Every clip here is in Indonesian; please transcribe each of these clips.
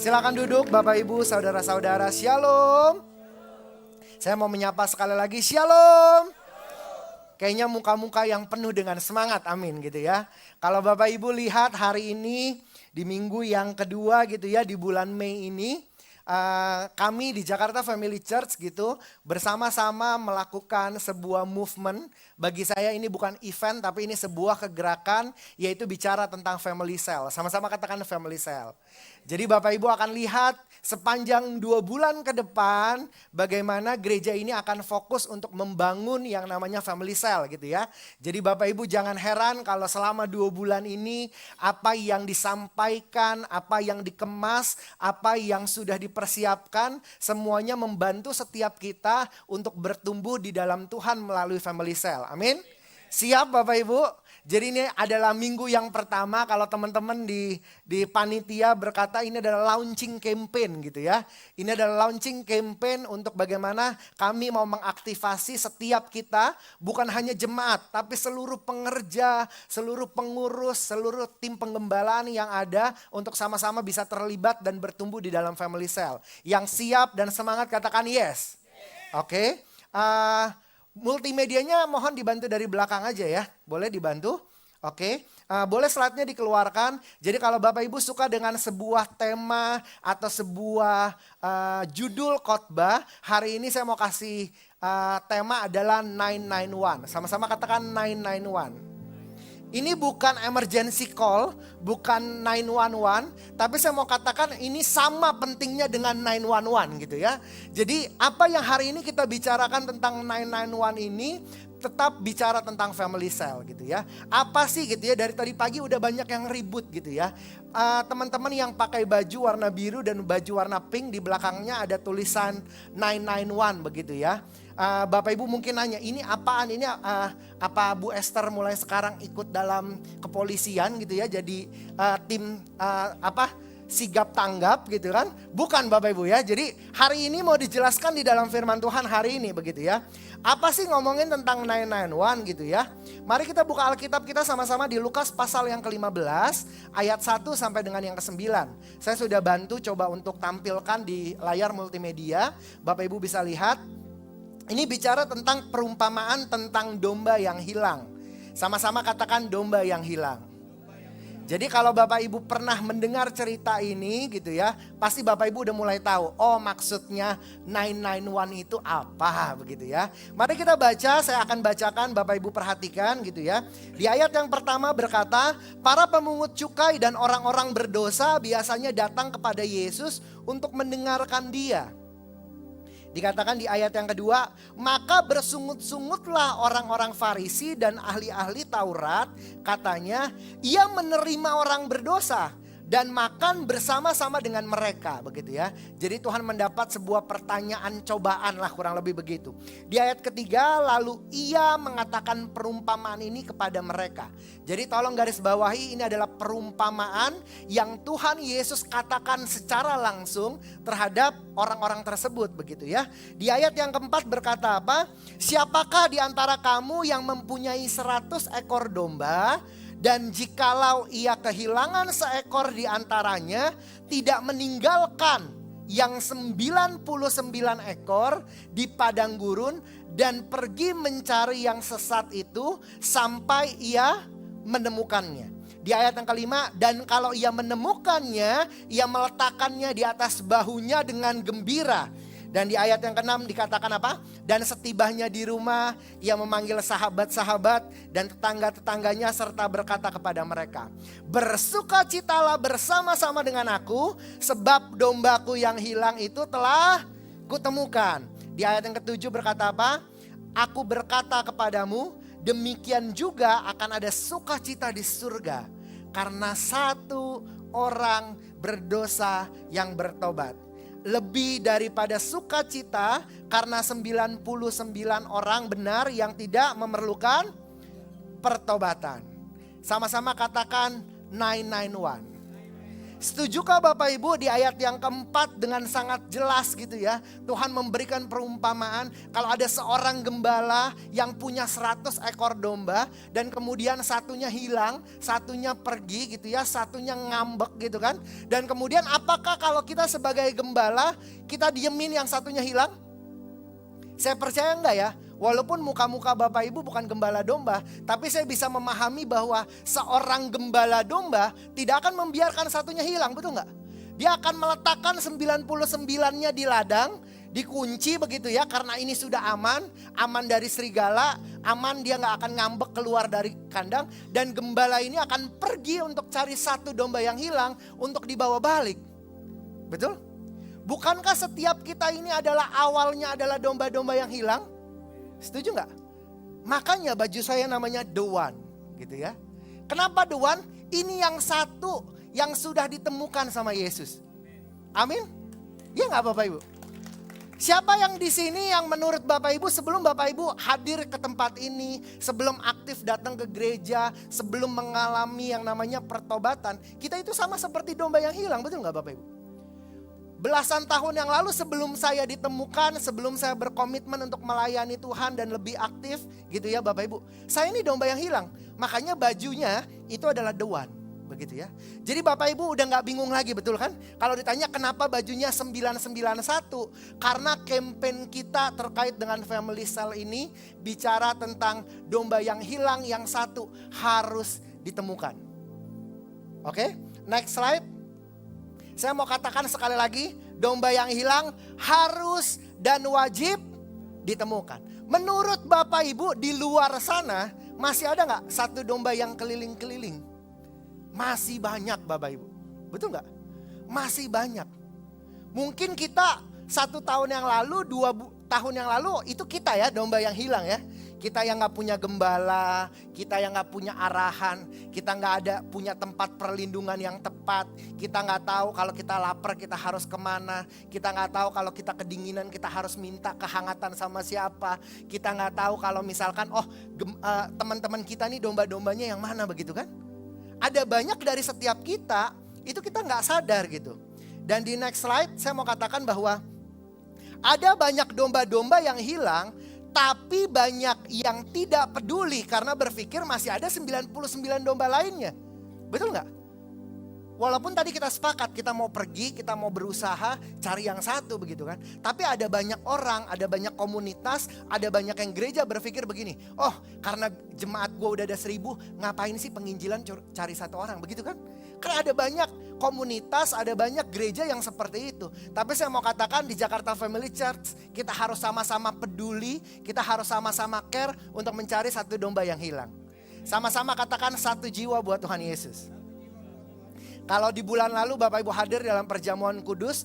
Silakan duduk Bapak Ibu, saudara-saudara, shalom. Saya mau menyapa sekali lagi, shalom. Kayaknya muka-muka yang penuh dengan semangat, amin gitu ya. Kalau Bapak Ibu lihat hari ini di minggu yang kedua gitu ya, di bulan Mei ini. Kami di Jakarta Family Church gitu bersama-sama melakukan sebuah movement. Bagi saya ini bukan event tapi ini sebuah kegerakan, yaitu bicara tentang family cell. Sama-sama katakan family cell. Jadi Bapak Ibu akan lihat sepanjang 2 bulan ke depan bagaimana gereja ini akan fokus untuk membangun yang namanya family cell gitu ya. Jadi Bapak Ibu jangan heran kalau selama 2 bulan ini apa yang disampaikan, apa yang dikemas, apa yang sudah dipersiapkan semuanya membantu setiap kita untuk bertumbuh di dalam Tuhan melalui family cell. Amin. Siap Bapak Ibu? Jadi ini adalah minggu yang pertama kalau teman-teman di panitia berkata ini adalah launching campaign gitu ya. Ini adalah launching campaign untuk bagaimana kami mau mengaktifasi setiap kita, bukan hanya jemaat tapi seluruh pengerja, seluruh pengurus, seluruh tim penggembalaan yang ada untuk sama-sama bisa terlibat dan bertumbuh di dalam family cell. Yang siap dan semangat katakan yes. Oke. Multimedianya mohon dibantu dari belakang aja ya. Boleh dibantu? Oke. Boleh slide-nya dikeluarkan. Jadi kalau Bapak Ibu suka dengan sebuah tema atau sebuah judul khotbah, hari ini saya mau kasih tema adalah 991. Sama-sama katakan 991. Ini bukan emergency call, bukan 911, tapi saya mau katakan ini sama pentingnya dengan 911 gitu ya. Jadi apa yang hari ini kita bicarakan tentang 991 ini tetap bicara tentang family cell gitu ya. Apa sih gitu ya, dari tadi pagi udah banyak yang ribut gitu ya. Teman-teman yang pakai baju warna biru dan baju warna pink di belakangnya ada tulisan 991 begitu ya. Bapak Ibu mungkin nanya ini apaan, ini apa Bu Esther mulai sekarang ikut dalam kepolisian gitu ya, jadi tim sigap tanggap gitu kan. Bukan Bapak Ibu ya, jadi hari ini mau dijelaskan di dalam firman Tuhan hari ini begitu ya. Apa sih ngomongin tentang 991 gitu ya. Mari kita buka Alkitab kita sama-sama di Lukas pasal yang ke-15 ayat 1 sampai dengan yang ke-9. Saya sudah bantu coba untuk tampilkan di layar multimedia, Bapak Ibu bisa lihat. Ini bicara tentang perumpamaan tentang domba yang hilang. Sama-sama katakan domba yang hilang. Jadi kalau Bapak Ibu pernah mendengar cerita ini gitu ya, pasti Bapak Ibu udah mulai tahu, oh maksudnya 991 itu apa begitu ya. Mari kita baca, saya akan bacakan, Bapak Ibu perhatikan gitu ya. Di ayat yang pertama berkata, para pemungut cukai dan orang-orang berdosa biasanya datang kepada Yesus untuk mendengarkan dia. Dikatakan di ayat yang kedua, maka bersungut-sungutlah orang-orang Farisi dan ahli-ahli Taurat, katanya ia menerima orang berdosa dan makan bersama-sama dengan mereka begitu ya. Jadi Tuhan mendapat sebuah pertanyaan cobaan lah kurang lebih begitu. Di ayat ketiga lalu ia mengatakan perumpamaan ini kepada mereka. Jadi tolong garis bawahi, ini adalah perumpamaan yang Tuhan Yesus katakan secara langsung terhadap orang-orang tersebut begitu ya. Di ayat yang keempat berkata apa? Siapakah di antara kamu yang mempunyai 100 ekor domba? Dan jikalau ia kehilangan seekor di antaranya, tidak meninggalkan yang 99 ekor di padang gurun dan pergi mencari yang sesat itu sampai ia menemukannya. Di ayat yang kelima, dan kalau ia menemukannya, ia meletakkannya di atas bahunya dengan gembira. Dan di ayat yang ke-6 dikatakan apa? Dan setibanya di rumah, ia memanggil sahabat-sahabat dan tetangga-tetangganya serta berkata kepada mereka, bersukacitalah bersama-sama dengan aku, sebab dombaku yang hilang itu telah kutemukan. Di ayat yang ke-7 berkata apa? Aku berkata kepadamu, demikian juga akan ada sukacita di surga karena satu orang berdosa yang bertobat. Lebih daripada sukacita karena 99 orang benar yang tidak memerlukan pertobatan. Sama-sama katakan 991. Setujukah Bapak Ibu di ayat yang keempat dengan sangat jelas gitu ya. Tuhan memberikan perumpamaan kalau ada seorang gembala yang punya 100 ekor domba. Dan kemudian satunya hilang, satunya pergi gitu ya, satunya ngambek gitu kan. Dan kemudian apakah kalau kita sebagai gembala kita diemin yang satunya hilang? Saya percaya enggak ya. Walaupun muka-muka Bapak Ibu bukan gembala domba, tapi saya bisa memahami bahwa seorang gembala domba tidak akan membiarkan satunya hilang, betul nggak? Dia akan meletakkan 99-nya di ladang, dikunci begitu ya, karena ini sudah aman, aman dari serigala, aman dia nggak akan ngambek keluar dari kandang, dan gembala ini akan pergi untuk cari satu domba yang hilang untuk dibawa balik. Betul? Bukankah setiap kita ini adalah awalnya adalah domba-domba yang hilang? Setuju nggak? Makanya baju saya namanya The One gitu ya. Kenapa The One? Ini yang satu yang sudah ditemukan sama Yesus. Amin. Ya nggak Bapak Ibu? Siapa yang di sini yang menurut Bapak Ibu sebelum Bapak Ibu hadir ke tempat ini, sebelum aktif datang ke gereja, sebelum mengalami yang namanya pertobatan, kita itu sama seperti domba yang hilang, betul nggak Bapak Ibu? Belasan tahun yang lalu sebelum saya ditemukan, sebelum saya berkomitmen untuk melayani Tuhan dan lebih aktif gitu ya Bapak Ibu. Saya ini domba yang hilang, makanya bajunya itu adalah The One, begitu ya. Jadi Bapak Ibu udah gak bingung lagi, betul kan? Kalau ditanya kenapa bajunya 991, karena campaign kita terkait dengan Family Cell ini bicara tentang domba yang hilang yang satu harus ditemukan. Oke, next slide. Saya mau katakan sekali lagi, domba yang hilang harus dan wajib ditemukan. Menurut Bapak Ibu di luar sana masih ada gak satu domba yang keliling-keliling? Masih banyak Bapak Ibu, betul gak? Masih banyak. Mungkin kita 1 tahun yang lalu, 2 tahun yang lalu itu kita ya domba yang hilang ya. Kita yang gak punya gembala, kita yang gak punya arahan, kita gak ada punya tempat perlindungan yang tepat. Kita gak tahu kalau kita lapar kita harus kemana. Kita gak tahu kalau kita kedinginan kita harus minta kehangatan sama siapa. Kita gak tahu kalau misalkan teman-teman kita nih domba-dombanya yang mana begitu kan. Ada banyak dari setiap kita, itu kita gak sadar gitu. Dan di next slide saya mau katakan bahwa ada banyak domba-domba yang hilang, tapi banyak yang tidak peduli karena berpikir masih ada 99 domba lainnya. Betul nggak? Walaupun tadi kita sepakat kita mau pergi, kita mau berusaha cari yang satu begitu kan. Tapi ada banyak orang, ada banyak komunitas, ada banyak yang gereja berpikir begini. Oh karena jemaat gue udah ada 1000, ngapain sih penginjilan cari satu orang begitu kan. Karena ada banyak komunitas, ada banyak gereja yang seperti itu. Tapi saya mau katakan di Jakarta Family Church kita harus sama-sama peduli, kita harus sama-sama care untuk mencari satu domba yang hilang. Sama-sama katakan satu jiwa buat Tuhan Yesus. Kalau di bulan lalu Bapak Ibu hadir dalam perjamuan kudus,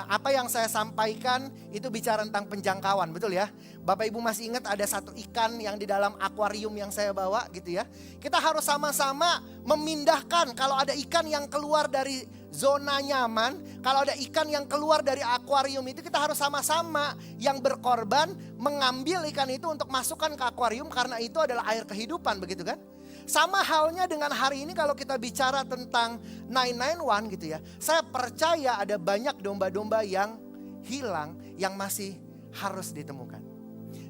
apa yang saya sampaikan itu bicara tentang penjangkauan, betul ya? Bapak Ibu masih ingat ada satu ikan yang di dalam akuarium yang saya bawa gitu ya. Kita harus sama-sama memindahkan kalau ada ikan yang keluar dari zona nyaman, kalau ada ikan yang keluar dari akuarium itu kita harus sama-sama yang berkorban mengambil ikan itu untuk masukkan ke akuarium karena itu adalah air kehidupan begitu kan? Sama halnya dengan hari ini kalau kita bicara tentang 991 gitu ya. Saya percaya ada banyak domba-domba yang hilang yang masih harus ditemukan.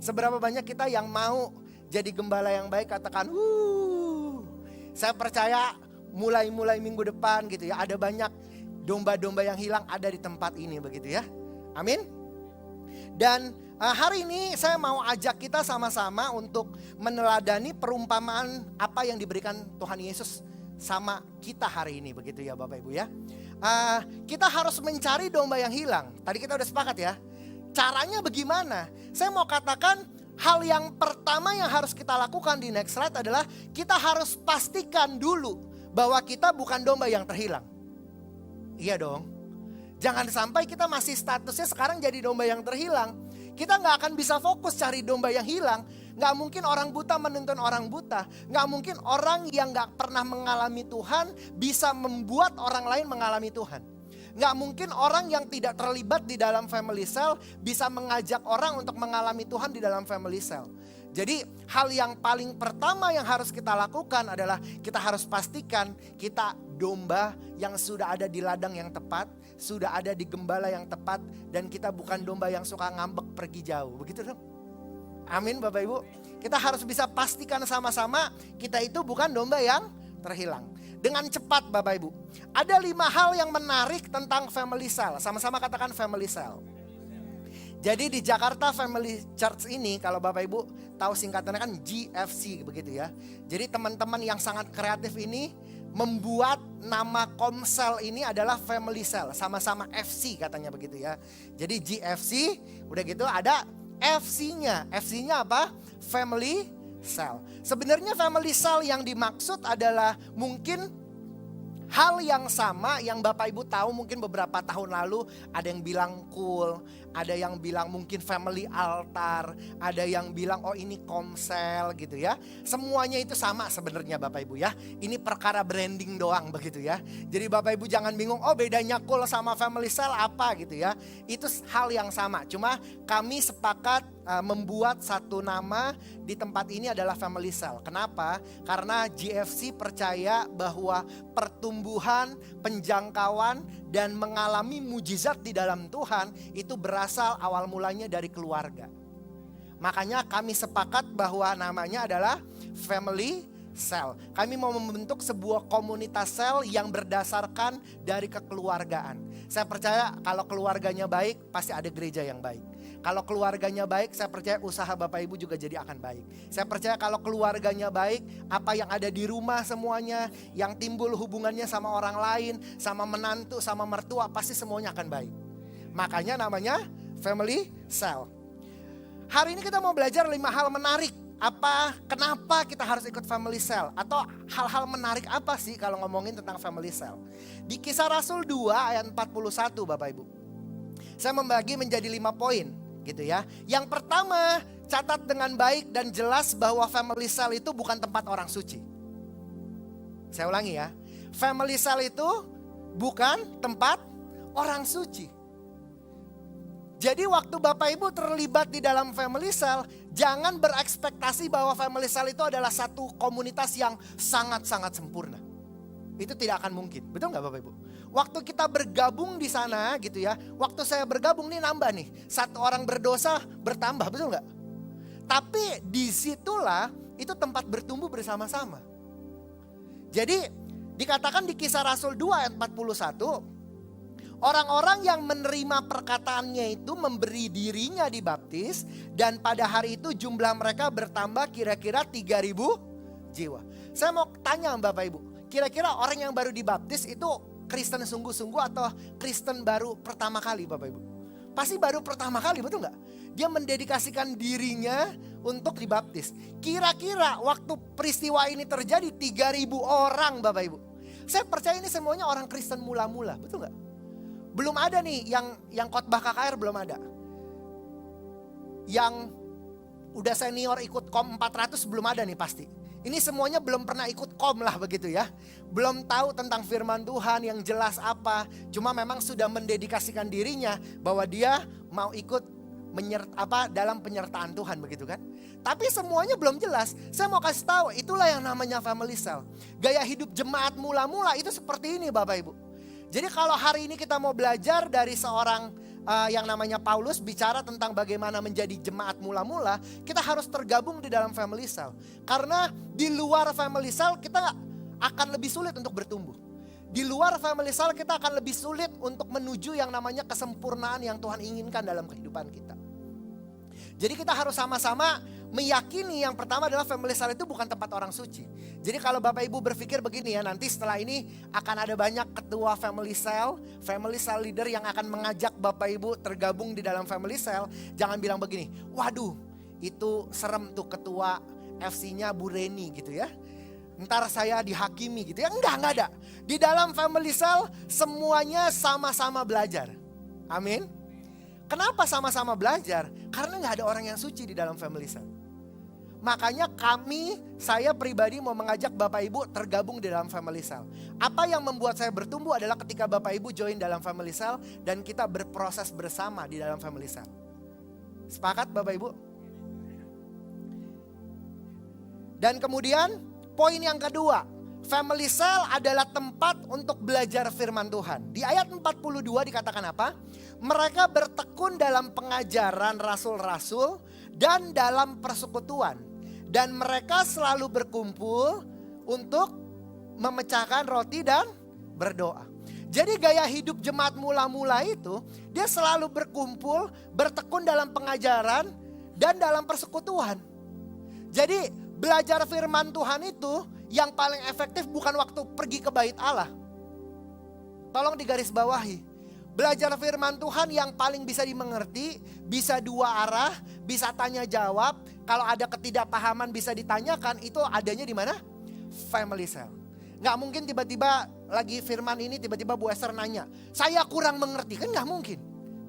Seberapa banyak kita yang mau jadi gembala yang baik katakan Saya percaya mulai minggu depan gitu ya. Ada banyak domba-domba yang hilang ada di tempat ini begitu ya. Amin. Dan hari ini saya mau ajak kita sama-sama untuk meneladani perumpamaan apa yang diberikan Tuhan Yesus sama kita hari ini begitu ya Bapak Ibu ya. Kita harus mencari domba yang hilang. Tadi kita udah sepakat ya. Caranya bagaimana? Saya mau katakan hal yang pertama yang harus kita lakukan di next slide adalah kita harus pastikan dulu bahwa kita bukan domba yang terhilang. Iya dong. Jangan sampai kita masih statusnya sekarang jadi domba yang terhilang. Kita gak akan bisa fokus cari domba yang hilang. Gak mungkin orang buta menuntun orang buta. Gak mungkin orang yang gak pernah mengalami Tuhan bisa membuat orang lain mengalami Tuhan. Gak mungkin orang yang tidak terlibat di dalam family cell bisa mengajak orang untuk mengalami Tuhan di dalam family cell. Jadi hal yang paling pertama yang harus kita lakukan adalah kita harus pastikan kita domba yang sudah ada di ladang yang tepat, sudah ada di gembala yang tepat, dan kita bukan domba yang suka ngambek pergi jauh. Begitu dong? Amin Bapak Ibu. Kita harus bisa pastikan sama-sama kita itu bukan domba yang terhilang. Dengan cepat Bapak Ibu. Ada 5 hal yang menarik tentang family cell. Sama-sama katakan family cell. Jadi di Jakarta Family Church ini kalau Bapak Ibu tahu singkatannya kan GFC begitu ya. Jadi teman-teman yang sangat kreatif ini membuat nama Komsel ini adalah Family Cell. Sama-sama FC katanya begitu ya. Jadi GFC udah gitu ada FC-nya. FC-nya apa? Family Cell. Sebenarnya Family Cell yang dimaksud adalah mungkin hal yang sama yang Bapak Ibu tahu mungkin beberapa tahun lalu ada yang bilang cool, ada yang bilang mungkin family altar, ada yang bilang oh ini komsel gitu ya. Semuanya itu sama sebenarnya Bapak Ibu ya. Ini perkara branding doang begitu ya. Jadi Bapak Ibu jangan bingung oh bedanya cool sama family cell apa gitu ya. Itu hal yang sama. Cuma kami sepakat membuat satu nama di tempat ini adalah family cell. Kenapa? Karena GFC percaya bahwa pertumbuhan, penjangkauan dan mengalami mujizat di dalam Tuhan itu berasal awal mulanya dari keluarga. Makanya kami sepakat bahwa namanya adalah family cell. Kami mau membentuk sebuah komunitas sel yang berdasarkan dari kekeluargaan. Saya percaya kalau keluarganya baik pasti ada gereja yang baik. Kalau keluarganya baik, saya percaya usaha Bapak Ibu juga jadi akan baik. Saya percaya kalau keluarganya baik, apa yang ada di rumah semuanya, yang timbul hubungannya sama orang lain, sama menantu, sama mertua, pasti semuanya akan baik. Makanya namanya family cell. Hari ini kita mau belajar 5 hal menarik. Kenapa kita harus ikut family cell? Atau hal-hal menarik apa sih kalau ngomongin tentang family cell? Di Kisah Rasul 2 ayat 41 Bapak Ibu. Saya membagi menjadi 5 poin. Gitu ya. Yang pertama, catat dengan baik dan jelas bahwa family cell itu bukan tempat orang suci. Saya ulangi ya. Family cell itu bukan tempat orang suci. Jadi waktu Bapak Ibu terlibat di dalam family cell, jangan berekspektasi bahwa family cell itu adalah satu komunitas yang sangat-sangat sempurna. Itu tidak akan mungkin. Betul nggak Bapak Ibu? Waktu kita bergabung di sana gitu ya. Waktu saya bergabung nih nambah nih. 1 orang berdosa bertambah, betul nggak? Tapi disitulah itu tempat bertumbuh bersama-sama. Jadi dikatakan di Kisah Rasul 2 ayat 41. Orang-orang yang menerima perkataannya itu memberi dirinya dibaptis. Dan pada hari itu jumlah mereka bertambah kira-kira 3.000 jiwa. Saya mau tanya Bapak Ibu. Kira-kira orang yang baru dibaptis itu Kristen sungguh-sungguh atau Kristen baru pertama kali Bapak Ibu? Pasti baru pertama kali, betul nggak? Dia mendedikasikan dirinya untuk dibaptis. Kira-kira waktu peristiwa ini terjadi 3.000 orang Bapak Ibu. Saya percaya ini semuanya orang Kristen mula-mula, betul nggak? Belum ada nih yang khotbah KKR belum ada. Yang udah senior ikut KOM 400 belum ada nih pasti. Ini semuanya belum pernah ikut KOM lah begitu ya. Belum tahu tentang firman Tuhan yang jelas apa. Cuma memang sudah mendedikasikan dirinya bahwa dia mau ikut dalam penyertaan Tuhan begitu kan. Tapi semuanya belum jelas. Saya mau kasih tahu itulah yang namanya family cell. Gaya hidup jemaat mula-mula itu seperti ini Bapak Ibu. Jadi kalau hari ini kita mau belajar dari seorang yang namanya Paulus bicara tentang bagaimana menjadi jemaat mula-mula, kita harus tergabung di dalam family cell. Karena di luar family cell kita akan lebih sulit untuk bertumbuh. Di luar family cell kita akan lebih sulit untuk menuju yang namanya kesempurnaan yang Tuhan inginkan dalam kehidupan kita. Jadi kita harus sama-sama meyakini yang pertama adalah family cell itu bukan tempat orang suci. Jadi kalau Bapak Ibu berpikir begini ya, nanti setelah ini akan ada banyak ketua family cell leader yang akan mengajak Bapak Ibu tergabung di dalam family cell. Jangan bilang begini, waduh itu serem tuh ketua FC-nya Bu Reni gitu ya. Ntar saya dihakimi gitu ya, enggak ada. Di dalam family cell semuanya sama-sama belajar. Amin. Kenapa sama-sama belajar? Karena gak ada orang yang suci di dalam family cell. Makanya saya pribadi mau mengajak Bapak Ibu tergabung di dalam family cell. Apa yang membuat saya bertumbuh adalah ketika Bapak Ibu join dalam family cell dan kita berproses bersama di dalam family cell. Sepakat Bapak Ibu? Dan kemudian poin yang kedua, family cell adalah tempat untuk belajar firman Tuhan. Di ayat 42 dikatakan apa? Mereka bertekun dalam pengajaran rasul-rasul dan dalam persekutuan. Dan mereka selalu berkumpul untuk memecahkan roti dan berdoa. Jadi gaya hidup jemaat mula-mula itu, dia selalu berkumpul, bertekun dalam pengajaran dan dalam persekutuan. Jadi belajar firman Tuhan itu yang paling efektif bukan waktu pergi ke bait Allah. Tolong digarisbawahi. Belajar firman Tuhan yang paling bisa dimengerti, bisa dua arah, bisa tanya jawab. Kalau ada ketidakpahaman bisa ditanyakan, itu adanya di mana? Family cell. Gak mungkin tiba-tiba lagi firman ini tiba-tiba Bu Esther nanya, saya kurang mengerti, kan gak mungkin.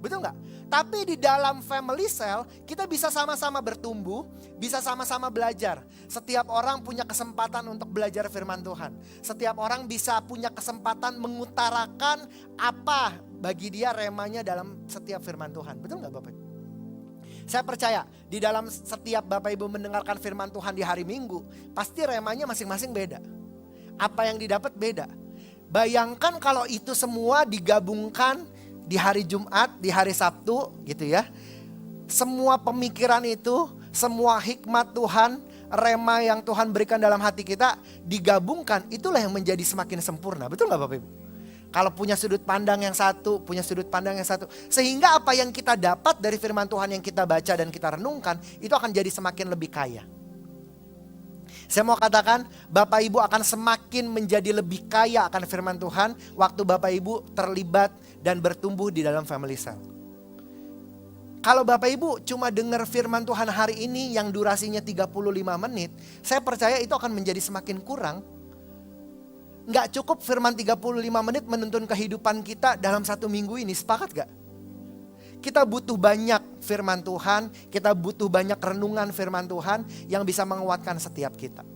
Betul gak? Tapi di dalam family cell kita bisa sama-sama bertumbuh, bisa sama-sama belajar. Setiap orang punya kesempatan untuk belajar firman Tuhan. Setiap orang bisa punya kesempatan mengutarakan apa bagi dia remanya dalam setiap firman Tuhan. Betul gak Bapak Ibu? Saya percaya di dalam setiap Bapak Ibu mendengarkan firman Tuhan di hari Minggu, pasti remanya masing-masing beda. Apa yang didapat beda. Bayangkan kalau itu semua digabungkan di hari Jumat, di hari Sabtu gitu ya. Semua pemikiran itu, semua hikmat Tuhan, rema yang Tuhan berikan dalam hati kita digabungkan, itulah yang menjadi semakin sempurna. Betul gak Bapak Ibu? Kalau punya sudut pandang yang satu, punya sudut pandang yang satu. Sehingga apa yang kita dapat dari firman Tuhan yang kita baca dan kita renungkan, itu akan jadi semakin lebih kaya. Saya mau katakan Bapak Ibu akan semakin menjadi lebih kaya akan firman Tuhan waktu Bapak Ibu terlibat dan bertumbuh di dalam family cell. Kalau Bapak Ibu cuma dengar firman Tuhan hari ini yang durasinya 35 menit, saya percaya itu akan menjadi semakin kurang. Nggak cukup firman 35 menit menuntun kehidupan kita dalam satu minggu ini, sepakat gak? Kita butuh banyak firman Tuhan, kita butuh banyak renungan firman Tuhan yang bisa menguatkan setiap kita.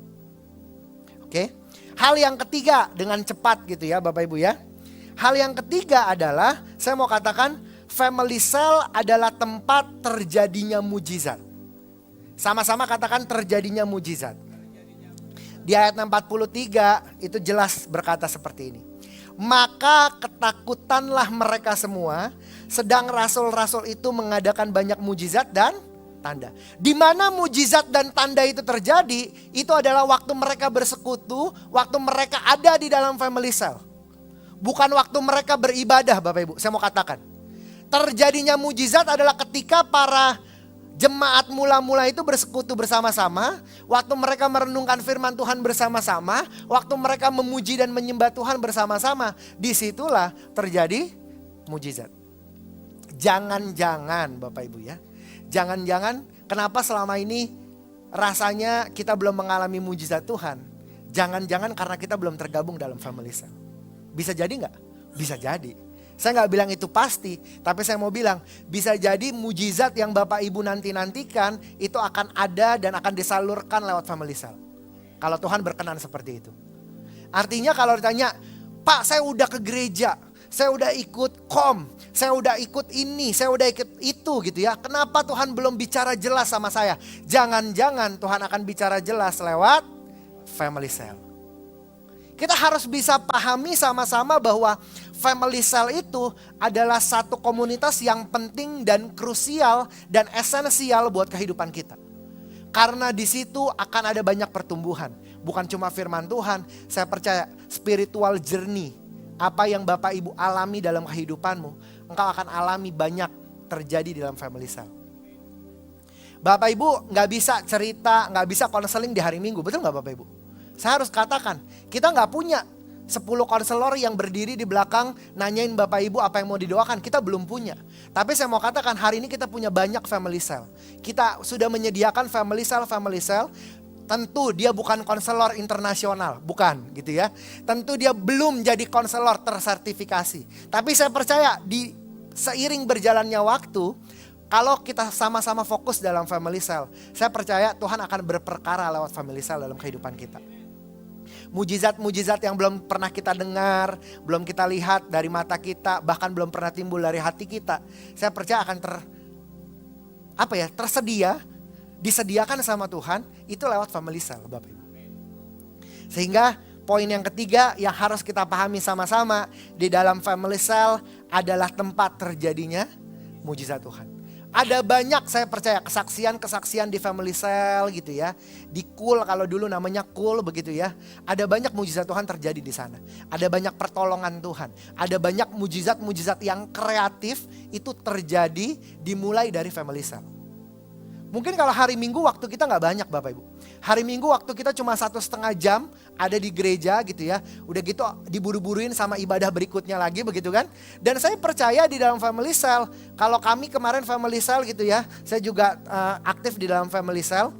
Oke. Hal yang ketiga dengan cepat gitu ya Bapak Ibu ya. Hal yang ketiga adalah saya mau katakan family cell adalah tempat terjadinya mujizat. Sama-sama katakan terjadinya mujizat. Di ayat 43 itu jelas berkata seperti ini. Maka ketakutanlah mereka semua, sedang rasul-rasul itu mengadakan banyak mujizat dan tanda. Di mana mujizat dan tanda itu terjadi, itu adalah waktu mereka bersekutu, waktu mereka ada di dalam family cell. Bukan waktu mereka beribadah Bapak Ibu, saya mau katakan. Terjadinya mujizat adalah ketika para jemaat mula-mula itu bersekutu bersama-sama, waktu mereka merenungkan firman Tuhan bersama-sama, waktu mereka memuji dan menyembah Tuhan bersama-sama, disitulah terjadi mujizat. Jangan-jangan Bapak Ibu ya, jangan-jangan kenapa selama ini rasanya kita belum mengalami mujizat Tuhan. Jangan-jangan karena kita belum tergabung dalam family cell. Bisa jadi gak? Bisa jadi. Saya gak bilang itu pasti, tapi saya mau bilang bisa jadi mujizat yang Bapak Ibu nanti-nantikan itu akan ada dan akan disalurkan lewat family cell. Kalau Tuhan berkenan seperti itu. Artinya kalau ditanya, Pak saya udah ke gereja, saya udah ikut saya udah ikut ini, saya udah ikut itu gitu ya. Kenapa Tuhan belum bicara jelas sama saya? Jangan-jangan Tuhan akan bicara jelas lewat family cell. Kita harus bisa pahami sama-sama bahwa family cell itu adalah satu komunitas yang penting dan krusial dan esensial buat kehidupan kita. Karena di situ akan ada banyak pertumbuhan. Bukan cuma firman Tuhan, saya percaya spiritual journey. Apa yang Bapak Ibu alami dalam kehidupanmu, engkau akan alami banyak terjadi di dalam family cell. Bapak Ibu gak bisa cerita, gak bisa konseling di hari Minggu, betul gak Bapak Ibu? Saya harus katakan, kita gak punya 10 konselor yang berdiri di belakang nanyain Bapak Ibu apa yang mau didoakan. Kita belum punya. Tapi saya mau katakan hari ini kita punya banyak family cell. Kita sudah menyediakan family cell. Tentu dia bukan konselor internasional, bukan gitu ya. Tentu dia belum jadi konselor tersertifikasi. Tapi saya percaya di seiring berjalannya waktu, kalau kita sama-sama fokus dalam family cell, saya percaya Tuhan akan berperkara lewat family cell dalam kehidupan kita. Mujizat-mujizat yang belum pernah kita dengar, belum kita lihat dari mata kita, bahkan belum pernah timbul dari hati kita. Saya percaya akan tersedia, disediakan sama Tuhan, itu lewat family cell Bapak Ibu. Sehingga poin yang ketiga yang harus kita pahami sama-sama di dalam family cell adalah tempat terjadinya mujizat Tuhan. Ada banyak saya percaya kesaksian-kesaksian di family cell gitu ya. Di Cool, kalau dulu namanya Cool begitu ya. Ada banyak mujizat Tuhan terjadi di sana. Ada banyak pertolongan Tuhan. Ada banyak mujizat-mujizat yang kreatif itu terjadi dimulai dari family cell. Mungkin kalau hari Minggu waktu kita gak banyak Bapak Ibu. Hari Minggu waktu kita cuma 1,5 jam ada di gereja gitu ya. Udah gitu diburu-buruin sama ibadah berikutnya lagi begitu kan. Dan saya percaya di dalam family cell, kalau kami kemarin family cell gitu ya. Saya juga aktif di dalam family cell.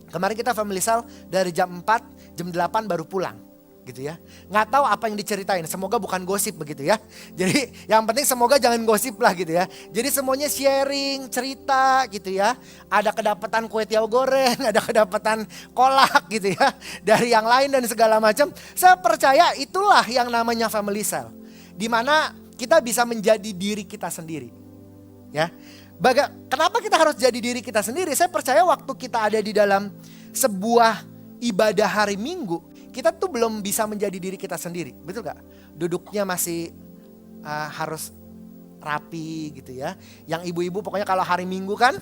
Kemarin kita family cell dari jam 4, jam 8 baru pulang. Gitu ya, nggak tahu apa yang diceritain, semoga bukan gosip begitu ya. Jadi yang penting semoga jangan gosip lah gitu ya. Jadi semuanya sharing, cerita gitu ya. Ada kedapatan kue tiaw goreng, ada kedapatan kolak gitu ya. Dari yang lain dan segala macam. Saya percaya itulah yang namanya family cell. Dimana kita bisa menjadi diri kita sendiri. Ya, kenapa kita harus jadi diri kita sendiri? Saya percaya waktu kita ada di dalam sebuah ibadah hari Minggu, kita tuh belum bisa menjadi diri kita sendiri, betul gak? Duduknya masih harus rapi gitu ya. Yang ibu-ibu pokoknya kalau hari Minggu kan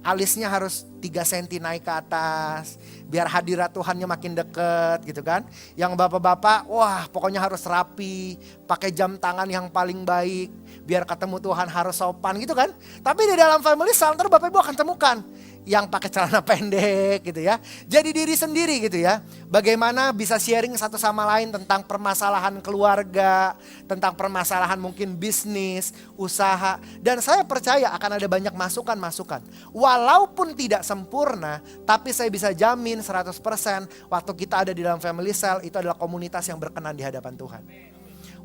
alisnya harus 3 cm naik ke atas. Biar hadirat Tuhannya makin deket gitu kan. Yang bapak-bapak wah pokoknya harus rapi. Pakai jam tangan yang paling baik. Biar ketemu Tuhan harus sopan gitu kan. Tapi di dalam family cell bapak ibu akan temukan yang pakai celana pendek gitu ya. Jadi diri sendiri gitu ya. Bagaimana bisa sharing satu sama lain tentang permasalahan keluarga, tentang permasalahan mungkin bisnis, usaha. Dan saya percaya akan ada banyak masukan-masukan. Walaupun tidak sempurna, tapi saya bisa jamin 100% waktu kita ada di dalam family cell itu adalah komunitas yang berkenan di hadapan Tuhan.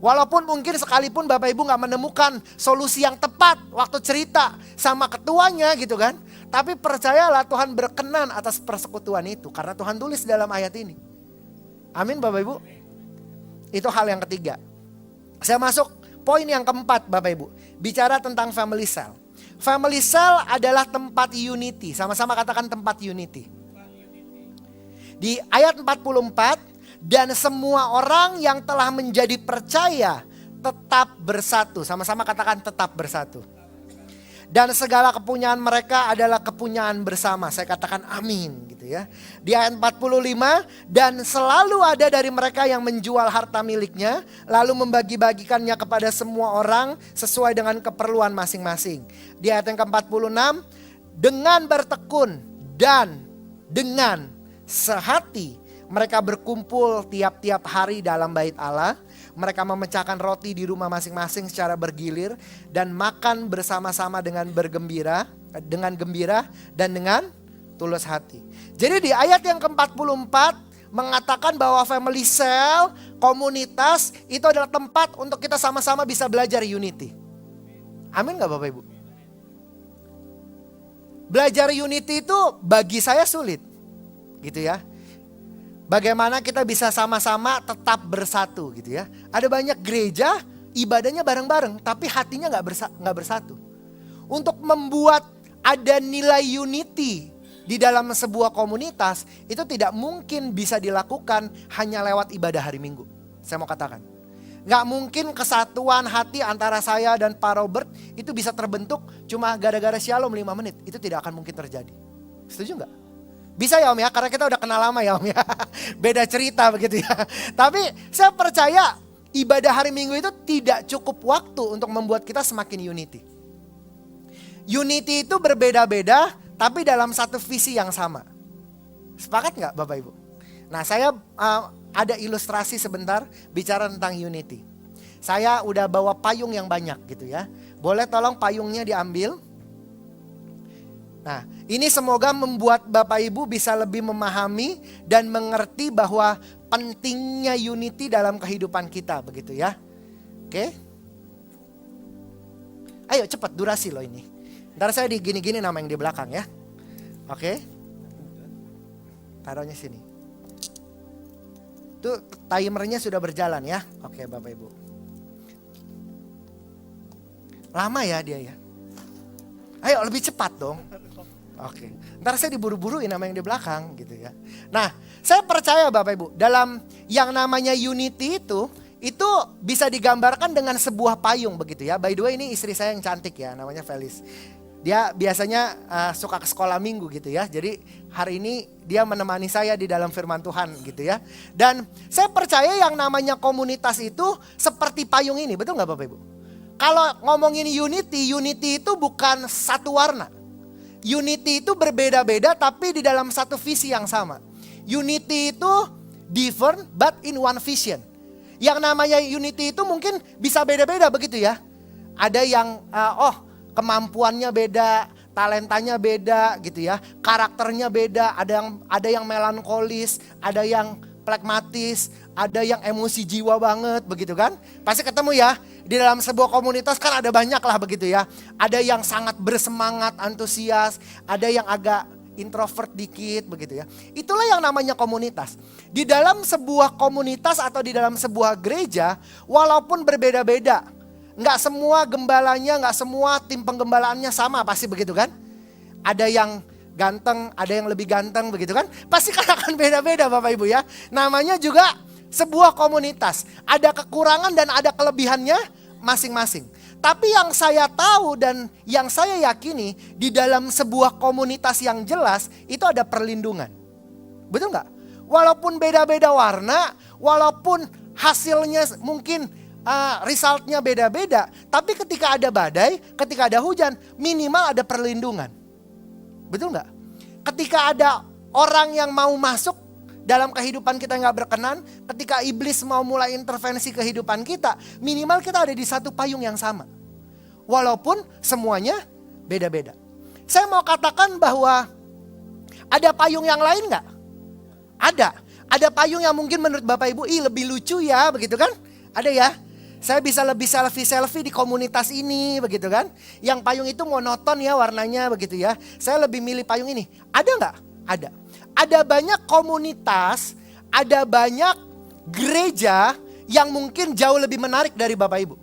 Walaupun mungkin sekalipun Bapak Ibu gak menemukan solusi yang tepat waktu cerita sama ketuanya gitu kan. Tapi percayalah Tuhan berkenan atas persekutuan itu. Karena Tuhan tulis dalam ayat ini. Amin Bapak Ibu. Itu hal yang ketiga. Saya masuk poin yang keempat Bapak Ibu. Bicara tentang family cell. Family cell adalah tempat unity. Sama-sama katakan tempat unity. Di ayat 44. Dan semua orang yang telah menjadi percaya tetap bersatu. Sama-sama katakan tetap bersatu. Dan segala kepunyaan mereka adalah kepunyaan bersama. Saya katakan amin gitu ya. Di ayat 45. Dan selalu ada dari mereka yang menjual harta miliknya. Lalu membagi-bagikannya kepada semua orang sesuai dengan keperluan masing-masing. Di ayat yang ke-46. Dengan bertekun dan dengan sehati. Mereka berkumpul tiap-tiap hari dalam bait Allah. Mereka memecahkan roti di rumah masing-masing secara bergilir. Dan makan bersama-sama dengan bergembira. Dengan gembira dan dengan tulus hati. Jadi di ayat yang ke-44 mengatakan bahwa family cell, komunitas itu adalah tempat untuk kita sama-sama bisa belajar unity. Amin gak Bapak Ibu? Belajar unity itu bagi saya sulit. Gitu ya. Bagaimana kita bisa sama-sama tetap bersatu gitu ya. Ada banyak gereja ibadahnya bareng-bareng tapi hatinya gak bersatu. Untuk membuat ada nilai unity di dalam sebuah komunitas itu tidak mungkin bisa dilakukan hanya lewat ibadah hari Minggu. Saya mau katakan. Gak mungkin kesatuan hati antara saya dan Pak Robert itu bisa terbentuk cuma gara-gara shalom 5 menit. Itu tidak akan mungkin terjadi. Setuju gak? Bisa ya Om ya, karena kita udah kenal lama ya Om ya. Beda cerita begitu ya. Tapi saya percaya ibadah hari Minggu itu tidak cukup waktu untuk membuat kita semakin unity. Unity itu berbeda-beda tapi dalam satu visi yang sama. Sepakat gak Bapak Ibu? Nah saya ada ilustrasi sebentar bicara tentang unity. Saya udah bawa payung yang banyak gitu ya. Boleh tolong payungnya diambil. Nah, ini semoga membuat Bapak Ibu bisa lebih memahami dan mengerti bahwa pentingnya unity dalam kehidupan kita, begitu ya. Oke. Ayo cepat durasi loh ini. Ntar saya di gini-gini nama yang di belakang ya. Oke. Taruhnya sini. Tuh timernya sudah berjalan ya. Oke Bapak Ibu. Lama ya dia ya. Ayo lebih cepat dong. Oke, ntar saya diburu-buruin nama yang di belakang gitu ya. Nah, saya percaya Bapak Ibu, dalam yang namanya unity itu bisa digambarkan dengan sebuah payung begitu ya. By the way, ini istri saya yang cantik ya, namanya Felis. Dia biasanya suka ke sekolah minggu gitu ya. Jadi hari ini dia menemani saya di dalam firman Tuhan gitu ya. Dan saya percaya yang namanya komunitas itu seperti payung ini, betul nggak Bapak Ibu? Kalau ngomongin unity itu bukan satu warna. Unity itu berbeda-beda tapi di dalam satu visi yang sama. Unity itu different but in one vision. Yang namanya unity itu mungkin bisa beda-beda begitu ya. Ada yang kemampuannya beda, talentanya beda gitu ya. Karakternya beda, ada yang melankolis, ada yang pragmatis, ada yang emosi jiwa banget begitu kan. Pasti ketemu ya. Di dalam sebuah komunitas kan ada banyak lah begitu ya. Ada yang sangat bersemangat, antusias, ada yang agak introvert dikit begitu ya. Itulah yang namanya komunitas. Di dalam sebuah komunitas atau di dalam sebuah gereja, walaupun berbeda-beda, nggak semua gembalanya, nggak semua tim penggembalaannya sama, pasti begitu kan? Ada yang ganteng, ada yang lebih ganteng begitu kan? Pasti kan akan beda-beda Bapak Ibu ya. Namanya juga sebuah komunitas, ada kekurangan dan ada kelebihannya masing-masing. Tapi yang saya tahu dan yang saya yakini di dalam sebuah komunitas yang jelas itu ada perlindungan. Betul nggak? Walaupun beda-beda warna, walaupun hasilnya mungkin resultnya beda-beda, tapi ketika ada badai, ketika ada hujan, minimal ada perlindungan. Betul nggak? Ketika ada orang yang mau masuk dalam kehidupan kita nggak berkenan, ketika iblis mau mulai intervensi kehidupan kita, minimal kita ada di satu payung yang sama. Walaupun semuanya beda-beda. Saya mau katakan bahwa ada payung yang lain nggak? Ada payung yang mungkin menurut Bapak Ibu, lebih lucu ya, begitu kan? Ada ya? Saya bisa lebih selfie di komunitas ini, begitu kan? Yang payung itu monoton ya warnanya, begitu ya. Saya lebih milih payung ini. Ada nggak? Ada. Ada banyak komunitas, ada banyak gereja yang mungkin jauh lebih menarik dari Bapak Ibu.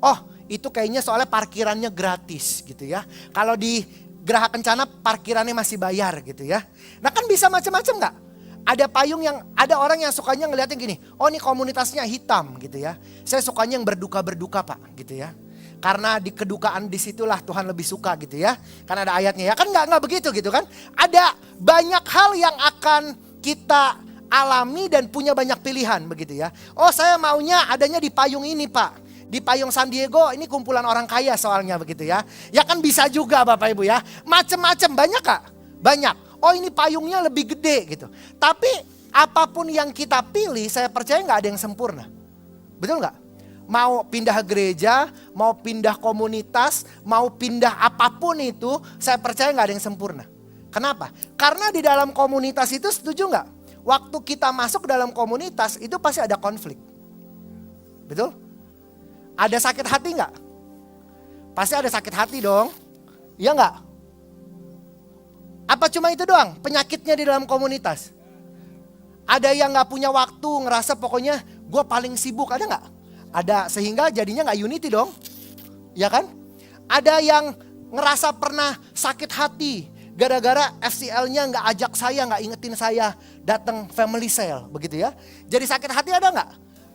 Oh, itu kayaknya soalnya parkirannya gratis gitu ya. Kalau di Geraha Kencana parkirannya masih bayar gitu ya. Nah kan bisa macam-macam nggak? Ada payung yang, ada orang yang sukanya ngeliatin gini, oh ini komunitasnya hitam gitu ya. Saya sukanya yang berduka-berduka Pak gitu ya. Karena di kedukaan disitulah Tuhan lebih suka gitu ya. Karena ada ayatnya ya, kan nggak begitu gitu kan. Ada banyak hal yang akan kita alami dan punya banyak pilihan begitu ya. Oh saya maunya adanya di payung ini Pak. Di payung San Diego ini kumpulan orang kaya soalnya begitu ya. Ya kan bisa juga Bapak Ibu ya. Macem-macem, banyak Kak? Banyak. Oh ini payungnya lebih gede gitu. Tapi apapun yang kita pilih saya percaya nggak ada yang sempurna. Betul nggak? Mau pindah gereja, mau pindah komunitas, mau pindah apapun itu, saya percaya nggak ada yang sempurna. Kenapa? Karena di dalam komunitas itu setuju nggak? Waktu kita masuk dalam komunitas itu pasti ada konflik. Betul? Ada sakit hati nggak? Pasti ada sakit hati dong. Iya nggak? Apa cuma itu doang penyakitnya di dalam komunitas? Ada yang nggak punya waktu, ngerasa pokoknya gue paling sibuk, ada nggak? Ada, sehingga jadinya gak unity dong. Ya kan? Ada yang ngerasa pernah sakit hati gara-gara FCL-nya gak ajak saya, gak ingetin saya datang family sale, begitu ya. Jadi sakit hati ada gak?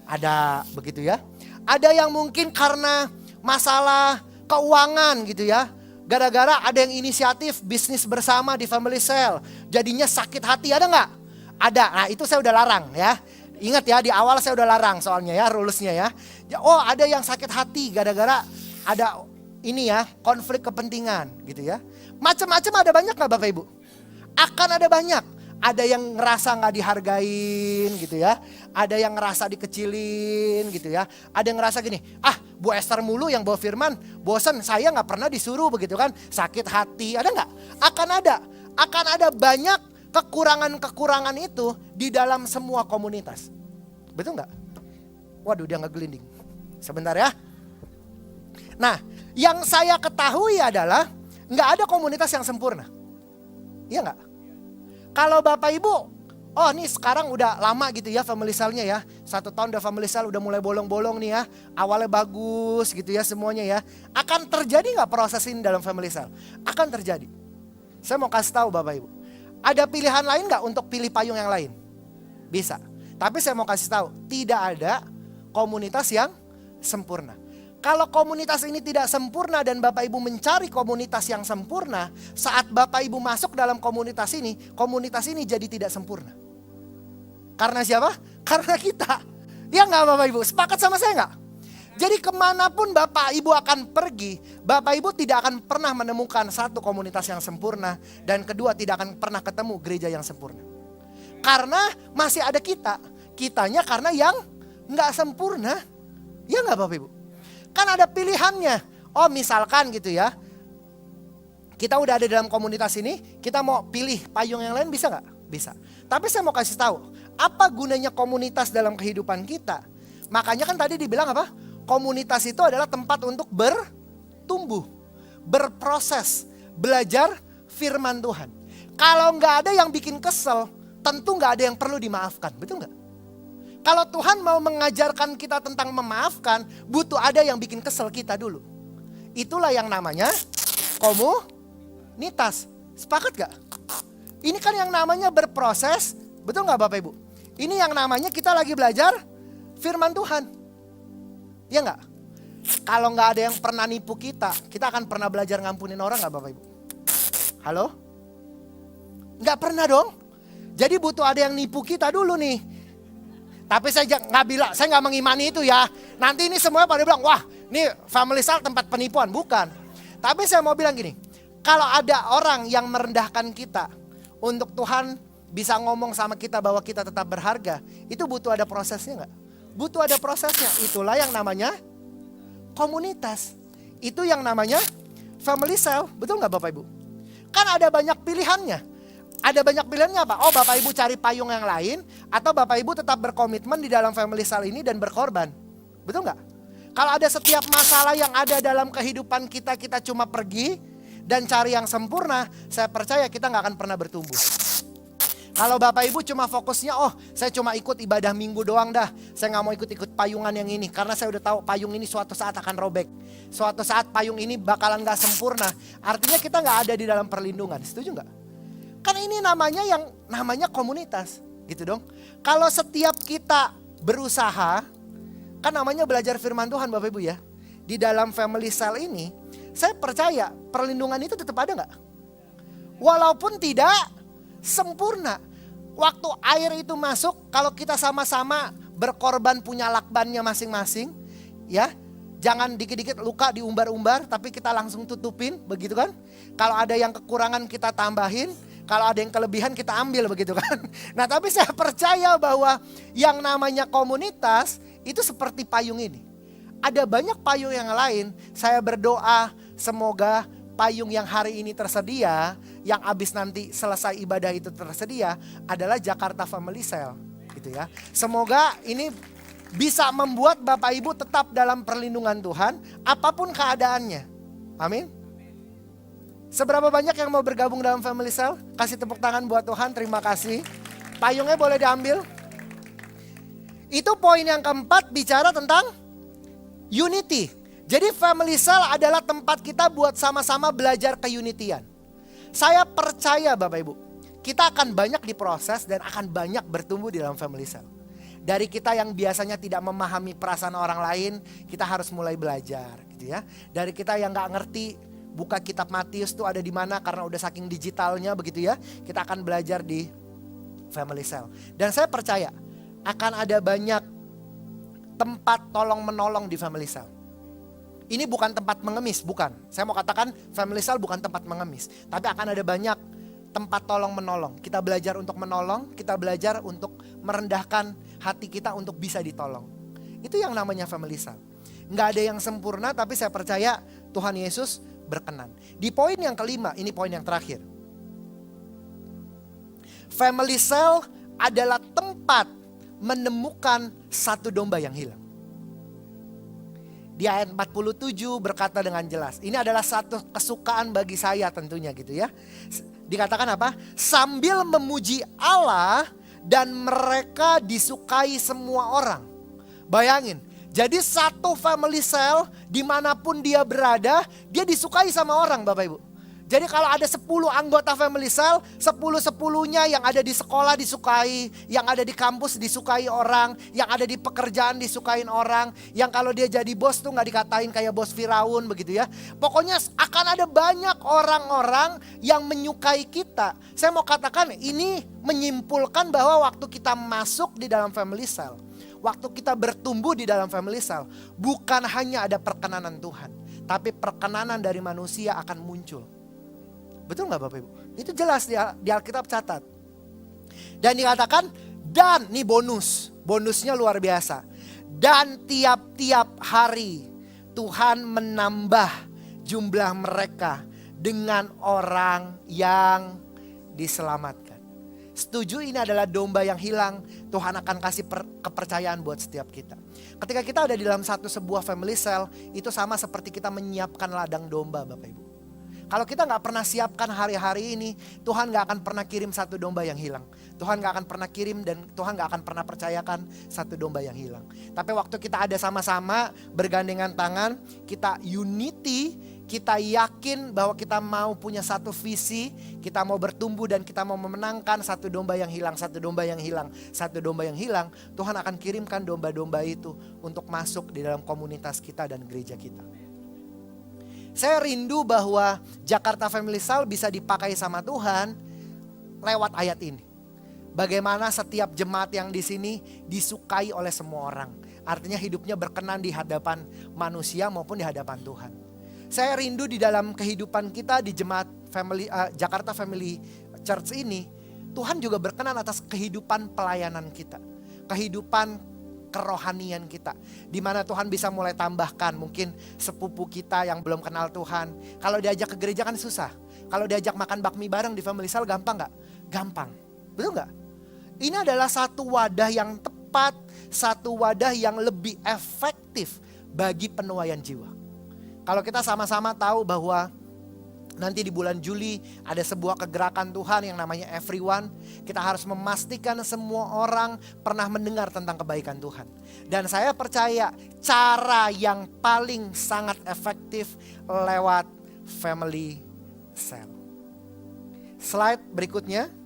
Ada, begitu ya. Ada yang mungkin karena masalah keuangan gitu ya. Gara-gara ada yang inisiatif bisnis bersama di family sale, jadinya sakit hati, ada gak? Ada, nah itu saya udah larang ya. Ingat ya, di awal saya udah larang soalnya ya, rulesnya ya. Oh ada yang sakit hati gara-gara ada ini ya, konflik kepentingan gitu ya. Macam-macam ada banyak gak Bapak Ibu? Akan ada banyak. Ada yang ngerasa gak dihargain gitu ya. Ada yang ngerasa dikecilin gitu ya. Ada yang ngerasa gini, Bu Esther mulu yang bawa firman, bosan saya gak pernah disuruh begitu kan. Sakit hati, ada gak? Akan ada banyak kekurangan-kekurangan itu di dalam semua komunitas. Betul nggak? Waduh dia ngegelinding. Sebentar ya. Nah yang saya ketahui adalah nggak ada komunitas yang sempurna. Iya nggak? Kalau Bapak Ibu, oh nih sekarang udah lama gitu ya family cell-nya ya. 1 tahun udah family cell udah mulai bolong-bolong nih ya. Awalnya bagus gitu ya semuanya ya. Akan terjadi nggak proses ini dalam family cell? Akan terjadi. Saya mau kasih tahu Bapak Ibu. Ada pilihan lain nggak untuk pilih payung yang lain? Bisa. Tapi saya mau kasih tahu, tidak ada komunitas yang sempurna. Kalau komunitas ini tidak sempurna dan Bapak Ibu mencari komunitas yang sempurna, saat Bapak Ibu masuk dalam komunitas ini jadi tidak sempurna. Karena siapa? Karena kita. Ya nggak Bapak Ibu? Sepakat sama saya nggak? Jadi kemanapun Bapak Ibu akan pergi, Bapak Ibu tidak akan pernah menemukan satu komunitas yang sempurna. Dan kedua, tidak akan pernah ketemu gereja yang sempurna. Karena masih ada kita. Kitanya karena yang nggak sempurna. Ya nggak Bapak Ibu? Kan ada pilihannya. Oh misalkan gitu ya, kita udah ada dalam komunitas ini, kita mau pilih payung yang lain bisa nggak? Bisa. Tapi saya mau kasih tahu, apa gunanya komunitas dalam kehidupan kita? Makanya kan tadi dibilang apa? Komunitas itu adalah tempat untuk bertumbuh, berproses, belajar firman Tuhan. Kalau nggak ada yang bikin kesel, tentu nggak ada yang perlu dimaafkan, betul nggak? Kalau Tuhan mau mengajarkan kita tentang memaafkan, butuh ada yang bikin kesel kita dulu. Itulah yang namanya komunitas. Sepakat gak? Ini kan yang namanya berproses, betul gak Bapak Ibu? Ini yang namanya kita lagi belajar firman Tuhan. Iya gak? Kalau gak ada yang pernah nipu kita akan pernah belajar ngampunin orang gak Bapak Ibu? Halo? Gak pernah dong. Jadi butuh ada yang nipu kita dulu nih. Tapi saya nggak bilang, saya nggak mengimani itu ya. Nanti ini semuanya pada bilang, wah ini family cell tempat penipuan. Bukan. Tapi saya mau bilang gini, kalau ada orang yang merendahkan kita, untuk Tuhan bisa ngomong sama kita bahwa kita tetap berharga, itu butuh ada prosesnya nggak? Butuh ada prosesnya. Itulah yang namanya komunitas. Itu yang namanya family cell. Betul nggak Bapak Ibu? Kan ada banyak pilihannya. Ada banyak pilihannya apa? Oh Bapak Ibu cari payung yang lain, atau Bapak Ibu tetap berkomitmen di dalam family cell ini dan berkorban. Betul nggak? Kalau ada setiap masalah yang ada dalam kehidupan kita, kita cuma pergi dan cari yang sempurna, saya percaya kita nggak akan pernah bertumbuh. Kalau Bapak Ibu cuma fokusnya, oh saya cuma ikut ibadah minggu doang dah, saya nggak mau ikut-ikut payungan yang ini, karena saya udah tahu payung ini suatu saat akan robek. Suatu saat payung ini bakalan nggak sempurna. Artinya kita nggak ada di dalam perlindungan. Setuju nggak? Kan ini namanya komunitas, gitu dong. Kalau setiap kita berusaha, kan namanya belajar firman Tuhan Bapak Ibu ya. Di dalam family cell ini, saya percaya perlindungan itu tetap ada nggak? Walaupun tidak sempurna. Waktu air itu masuk, kalau kita sama-sama berkorban punya lakbannya masing-masing, ya. Jangan dikit-dikit luka diumbar-umbar, tapi kita langsung tutupin, begitu kan? Kalau ada yang kekurangan kita tambahin. Kalau ada yang kelebihan kita ambil begitu kan. Nah tapi saya percaya bahwa yang namanya komunitas itu seperti payung ini. Ada banyak payung yang lain. Saya berdoa semoga payung yang hari ini tersedia, yang habis nanti selesai ibadah itu tersedia adalah Jakarta Family Cell gitu ya. Semoga ini bisa membuat Bapak Ibu tetap dalam perlindungan Tuhan apapun keadaannya. Amin. Seberapa banyak yang mau bergabung dalam family cell? Kasih tepuk tangan buat Tuhan, terima kasih. Payungnya boleh diambil. Itu poin yang keempat bicara tentang unity. Jadi family cell adalah tempat kita buat sama-sama belajar keunitian. Saya percaya Bapak Ibu, kita akan banyak diproses dan akan banyak bertumbuh di dalam family cell. Dari kita yang biasanya tidak memahami perasaan orang lain, kita harus mulai belajar gitu ya. Dari kita yang gak ngerti buka kitab Matius itu ada di mana karena udah saking digitalnya begitu ya. Kita akan belajar di family cell. Dan saya percaya akan ada banyak tempat tolong menolong di family cell. Ini bukan tempat mengemis, bukan. Saya mau katakan family cell bukan tempat mengemis. Tapi akan ada banyak tempat tolong menolong. Kita belajar untuk menolong, kita belajar untuk merendahkan hati kita untuk bisa ditolong. Itu yang namanya family cell. Nggak ada yang sempurna tapi saya percaya Tuhan Yesus berkenan. Di poin yang kelima, ini poin yang terakhir. Family cell adalah tempat menemukan satu domba yang hilang. Di ayat 47 berkata dengan jelas, ini adalah satu kesukaan bagi saya tentunya gitu ya. Dikatakan apa? Sambil memuji Allah dan mereka disukai semua orang. Bayangin. Jadi satu family cell dimanapun dia berada, dia disukai sama orang Bapak Ibu. Jadi kalau ada 10 anggota family cell, 10-10-nya yang ada di sekolah disukai, yang ada di kampus disukai orang, yang ada di pekerjaan disukain orang, yang kalau dia jadi bos tuh gak dikatain kayak bos Firaun begitu ya. Pokoknya akan ada banyak orang-orang yang menyukai kita. Saya mau katakan ini menyimpulkan bahwa waktu kita masuk di dalam family cell, waktu kita bertumbuh di dalam family cell, bukan hanya ada perkenanan Tuhan, tapi perkenanan dari manusia akan muncul. Betul gak Bapak Ibu? Itu jelas di Alkitab catat. Dan dikatakan, dan nih bonusnya luar biasa. Dan tiap-tiap hari Tuhan menambah jumlah mereka dengan orang yang diselamatkan. Setuju ini adalah domba yang hilang, Tuhan akan kasih kepercayaan buat setiap kita. Ketika kita ada di dalam sebuah family cell, itu sama seperti kita menyiapkan ladang domba Bapak Ibu. Kalau kita gak pernah siapkan hari-hari ini, Tuhan gak akan pernah kirim satu domba yang hilang. Tuhan gak akan pernah kirim dan Tuhan gak akan pernah percayakan satu domba yang hilang. Tapi waktu kita ada sama-sama bergandengan tangan, kita unity, kita yakin bahwa kita mau punya satu visi, kita mau bertumbuh dan kita mau memenangkan satu domba yang hilang, satu domba yang hilang, satu domba yang hilang. Tuhan akan kirimkan domba-domba itu untuk masuk di dalam komunitas kita dan gereja kita. Saya rindu bahwa Jakarta Family Cell bisa dipakai sama Tuhan lewat ayat ini. Bagaimana setiap jemaat yang di sini disukai oleh semua orang. Artinya hidupnya berkenan di hadapan manusia maupun di hadapan Tuhan. Saya rindu di dalam kehidupan kita di jemaat Jakarta Family Church ini, Tuhan juga berkenan atas kehidupan pelayanan kita. Kehidupan kerohanian kita. Di mana Tuhan bisa mulai tambahkan mungkin sepupu kita yang belum kenal Tuhan. Kalau diajak ke gereja kan susah. Kalau diajak makan bakmi bareng di family cell gampang gak? Gampang. Betul gak? Ini adalah satu wadah yang tepat. Satu wadah yang lebih efektif bagi penuaian jiwa. Kalau kita sama-sama tahu bahwa nanti di bulan Juli ada sebuah kegerakan Tuhan yang namanya Everyone. Kita harus memastikan semua orang pernah mendengar tentang kebaikan Tuhan. Dan saya percaya cara yang paling sangat efektif lewat family cell. Slide berikutnya.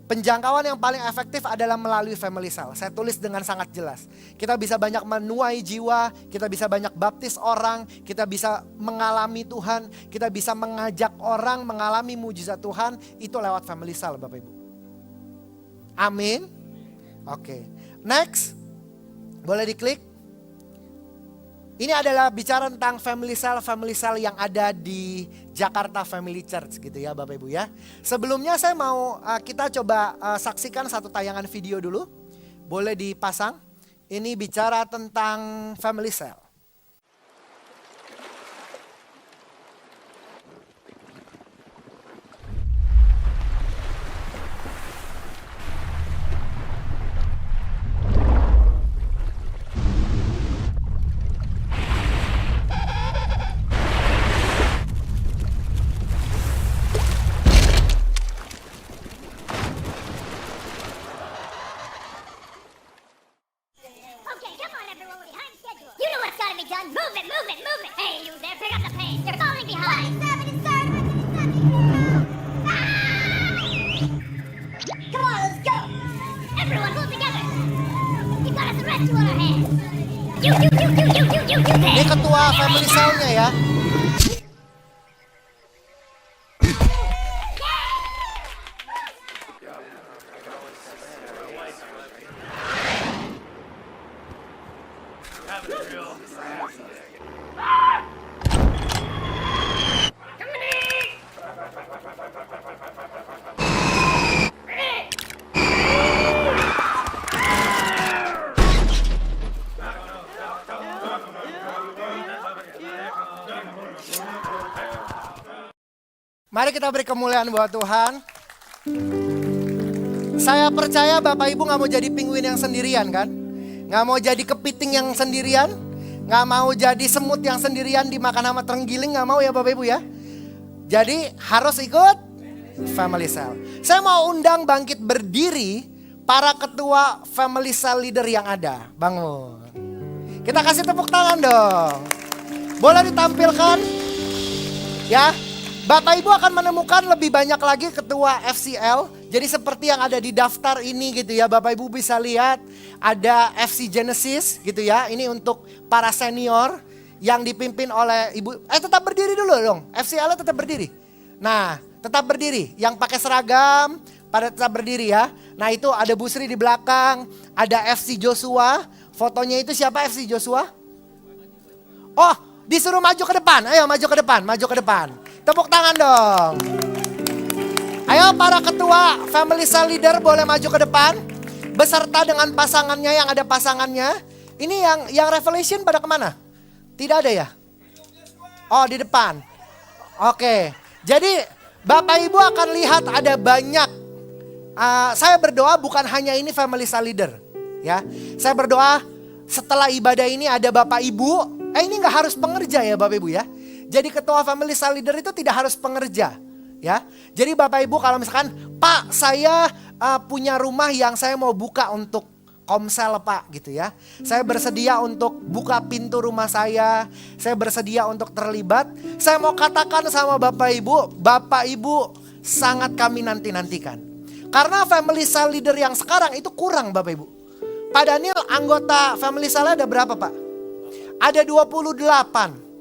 Penjangkauan yang paling efektif adalah melalui family cell. Saya tulis dengan sangat jelas. Kita bisa banyak menuai jiwa, kita bisa banyak baptis orang, kita bisa mengalami Tuhan, kita bisa mengajak orang mengalami mujizat Tuhan, itu lewat family cell Bapak Ibu. Amin. Oke. Next. Boleh diklik. Ini adalah bicara tentang family cell yang ada di Jakarta Family Church gitu ya Bapak Ibu ya. Sebelumnya saya mau kita coba saksikan satu tayangan video dulu. Boleh dipasang. Ini bicara tentang family cell. Ini ketua family cell-nya ya. Mari kita beri kemuliaan buat Tuhan. Saya percaya Bapak Ibu gak mau jadi penguin yang sendirian kan? Gak mau jadi kepiting yang sendirian? Gak mau jadi semut yang sendirian dimakan sama terenggiling? Gak mau ya Bapak Ibu ya? Jadi harus ikut family cell. Saya mau undang bangkit berdiri para ketua family cell leader yang ada. Bangun. Kita kasih tepuk tangan dong. Boleh ditampilkan? Ya. Bapak Ibu akan menemukan lebih banyak lagi ketua FCL. Jadi seperti yang ada di daftar ini gitu ya. Bapak Ibu bisa lihat ada FC Genesis gitu ya. Ini untuk para senior yang dipimpin oleh Ibu. Tetap berdiri dulu dong. FCL tetap berdiri. Nah, tetap berdiri. Yang pakai seragam pada tetap berdiri ya. Nah, itu ada Bu Sri di belakang. Ada FC Joshua. Fotonya itu siapa FC Joshua? Oh, disuruh maju ke depan. Ayo maju ke depan, maju ke depan. Tepuk tangan dong. Ayo para ketua family cell leader boleh maju ke depan. Beserta dengan pasangannya yang ada pasangannya. Ini yang Revelation pada kemana? Tidak ada ya? Oh di depan. Oke. Jadi Bapak Ibu akan lihat ada banyak. Saya berdoa bukan hanya ini family cell leader. Ya, saya berdoa setelah ibadah ini ada Bapak Ibu. Ini nggak harus pengerja ya Bapak Ibu ya. Jadi ketua family cell leader itu tidak harus pengerja, ya. Jadi Bapak Ibu kalau misalkan, Pak saya punya rumah yang saya mau buka untuk komsel Pak gitu ya. Saya bersedia untuk buka pintu rumah saya bersedia untuk terlibat. Saya mau katakan sama Bapak Ibu sangat kami nanti-nantikan. Karena family cell leader yang sekarang itu kurang Bapak Ibu. Pak Daniel anggota family cell ada berapa Pak? Ada 28.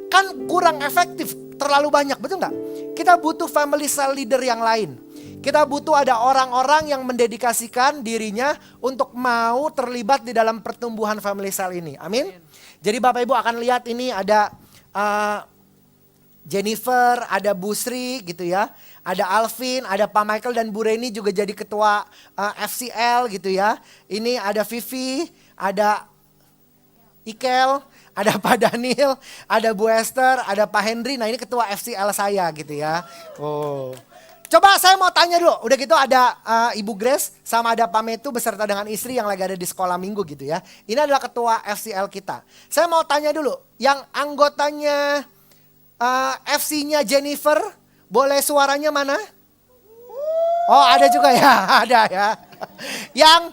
Kan kurang efektif, terlalu banyak, betul nggak? Kita butuh family cell leader yang lain. Kita butuh ada orang-orang yang mendedikasikan dirinya untuk mau terlibat di dalam pertumbuhan family cell ini. Amin. Jadi Bapak Ibu akan lihat ini ada Jennifer, ada Bu Sri gitu ya. Ada Alvin, ada Pak Michael dan Bu Reni juga jadi ketua FCL gitu ya. Ini ada Vivi, ada Ikel, ada Pak Daniel, ada Bu Esther, ada Pak Henry. Nah ini ketua FCL saya gitu ya. Oh, coba saya mau tanya dulu. Udah gitu ada Ibu Grace sama ada Pak Metu beserta dengan istri yang lagi ada di sekolah minggu gitu ya. Ini adalah ketua FCL kita. Saya mau tanya dulu, yang anggotanya FC-nya Jennifer, boleh suaranya mana? Oh ada juga ya, ada ya. Yang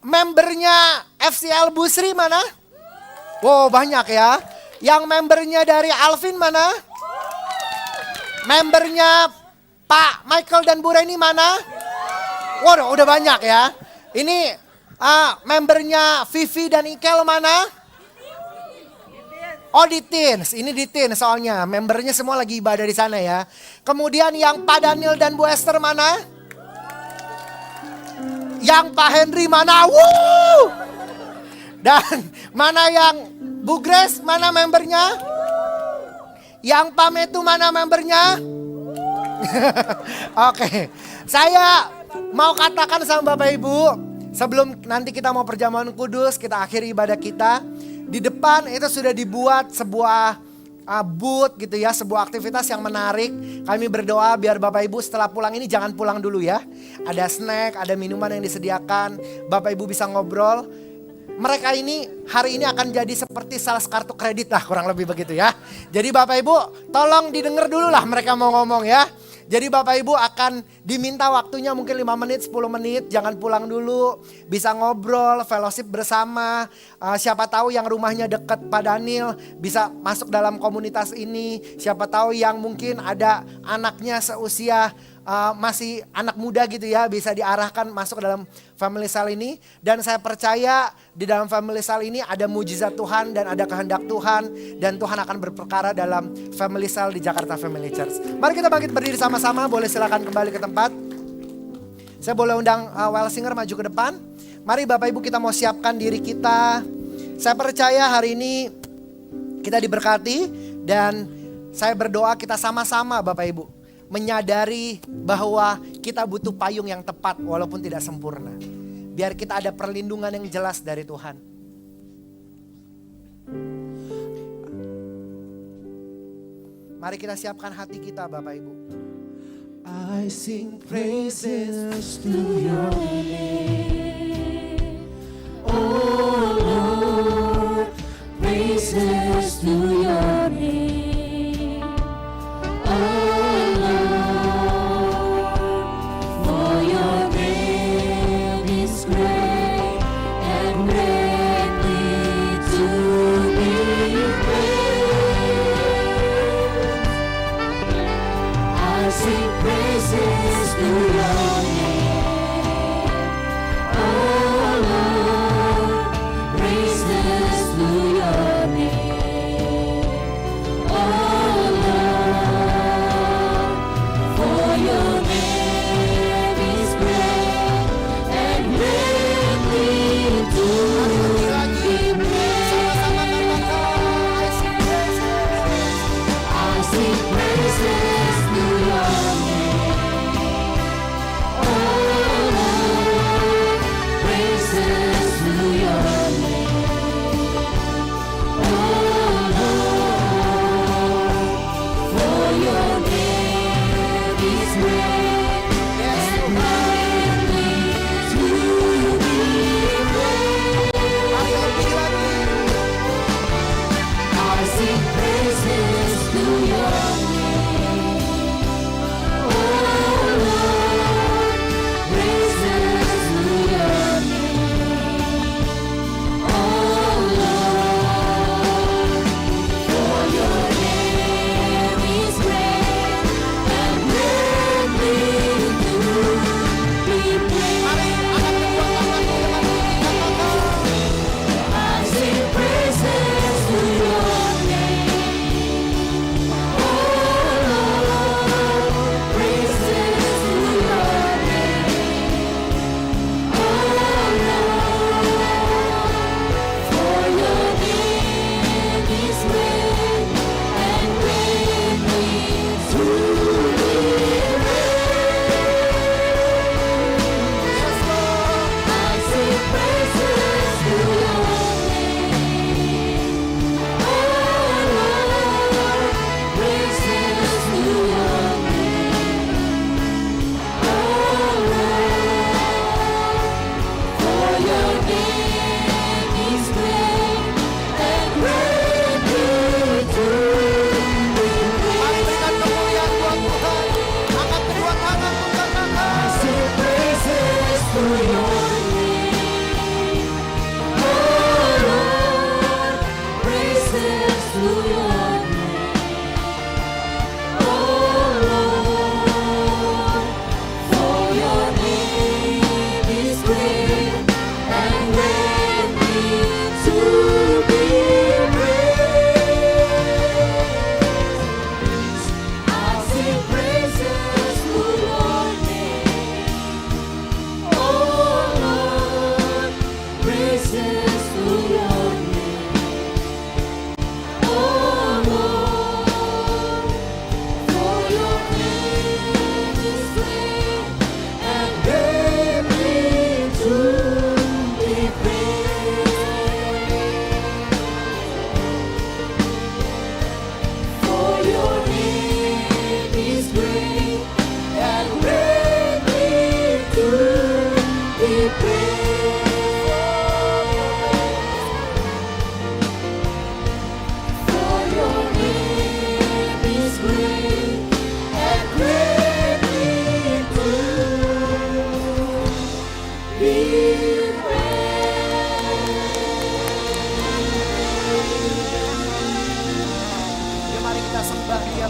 membernya FCL Bu Sri mana? Wow banyak ya. Yang membernya dari Alvin mana? Membernya Pak Michael dan Bu Reni mana? Waduh udah banyak ya. Ini membernya Vivi dan Ikel mana? Oh di Teens, ini di Teens soalnya. Membernya semua lagi ibadah di sana ya. Kemudian yang Pak Daniel dan Bu Esther mana? Yang Pak Henry mana? Wuh! Dan mana yang Bu Grace, mana membernya? Yang Pak Metu mana membernya? Oke, saya mau katakan sama Bapak Ibu, sebelum nanti kita mau perjamuan kudus, kita akhiri ibadah kita. Di depan itu sudah dibuat sebuah booth gitu ya, sebuah aktivitas yang menarik. Kami berdoa biar Bapak Ibu setelah pulang ini jangan pulang dulu ya. Ada snack, ada minuman yang disediakan, Bapak Ibu bisa ngobrol. Mereka ini hari ini akan jadi seperti sales kartu kredit lah kurang lebih begitu ya. Jadi Bapak Ibu tolong didengar dulu lah mereka mau ngomong ya. Jadi Bapak Ibu akan diminta waktunya mungkin 5 menit, 10 menit. Jangan pulang dulu, bisa ngobrol, fellowship bersama. Siapa tahu yang rumahnya dekat Pak Daniel bisa masuk dalam komunitas ini. Siapa tahu yang mungkin ada anaknya seusia masih anak muda gitu ya, bisa diarahkan masuk ke dalam family cell ini. Dan saya percaya di dalam family cell ini ada mujizat Tuhan dan ada kehendak Tuhan. Dan Tuhan akan berperkara dalam family cell di Jakarta Family Church. Mari kita bangkit berdiri sama-sama, boleh silakan kembali ke tempat. Saya boleh undang Well Singer maju ke depan. Mari Bapak Ibu kita mau siapkan diri kita. Saya percaya hari ini kita diberkati. Dan saya berdoa kita sama-sama Bapak Ibu menyadari bahwa kita butuh payung yang tepat walaupun tidak sempurna. Biar kita ada perlindungan yang jelas dari Tuhan. Mari kita siapkan hati kita Bapak Ibu. I sing praises to your name. Oh Lord, praises to your name.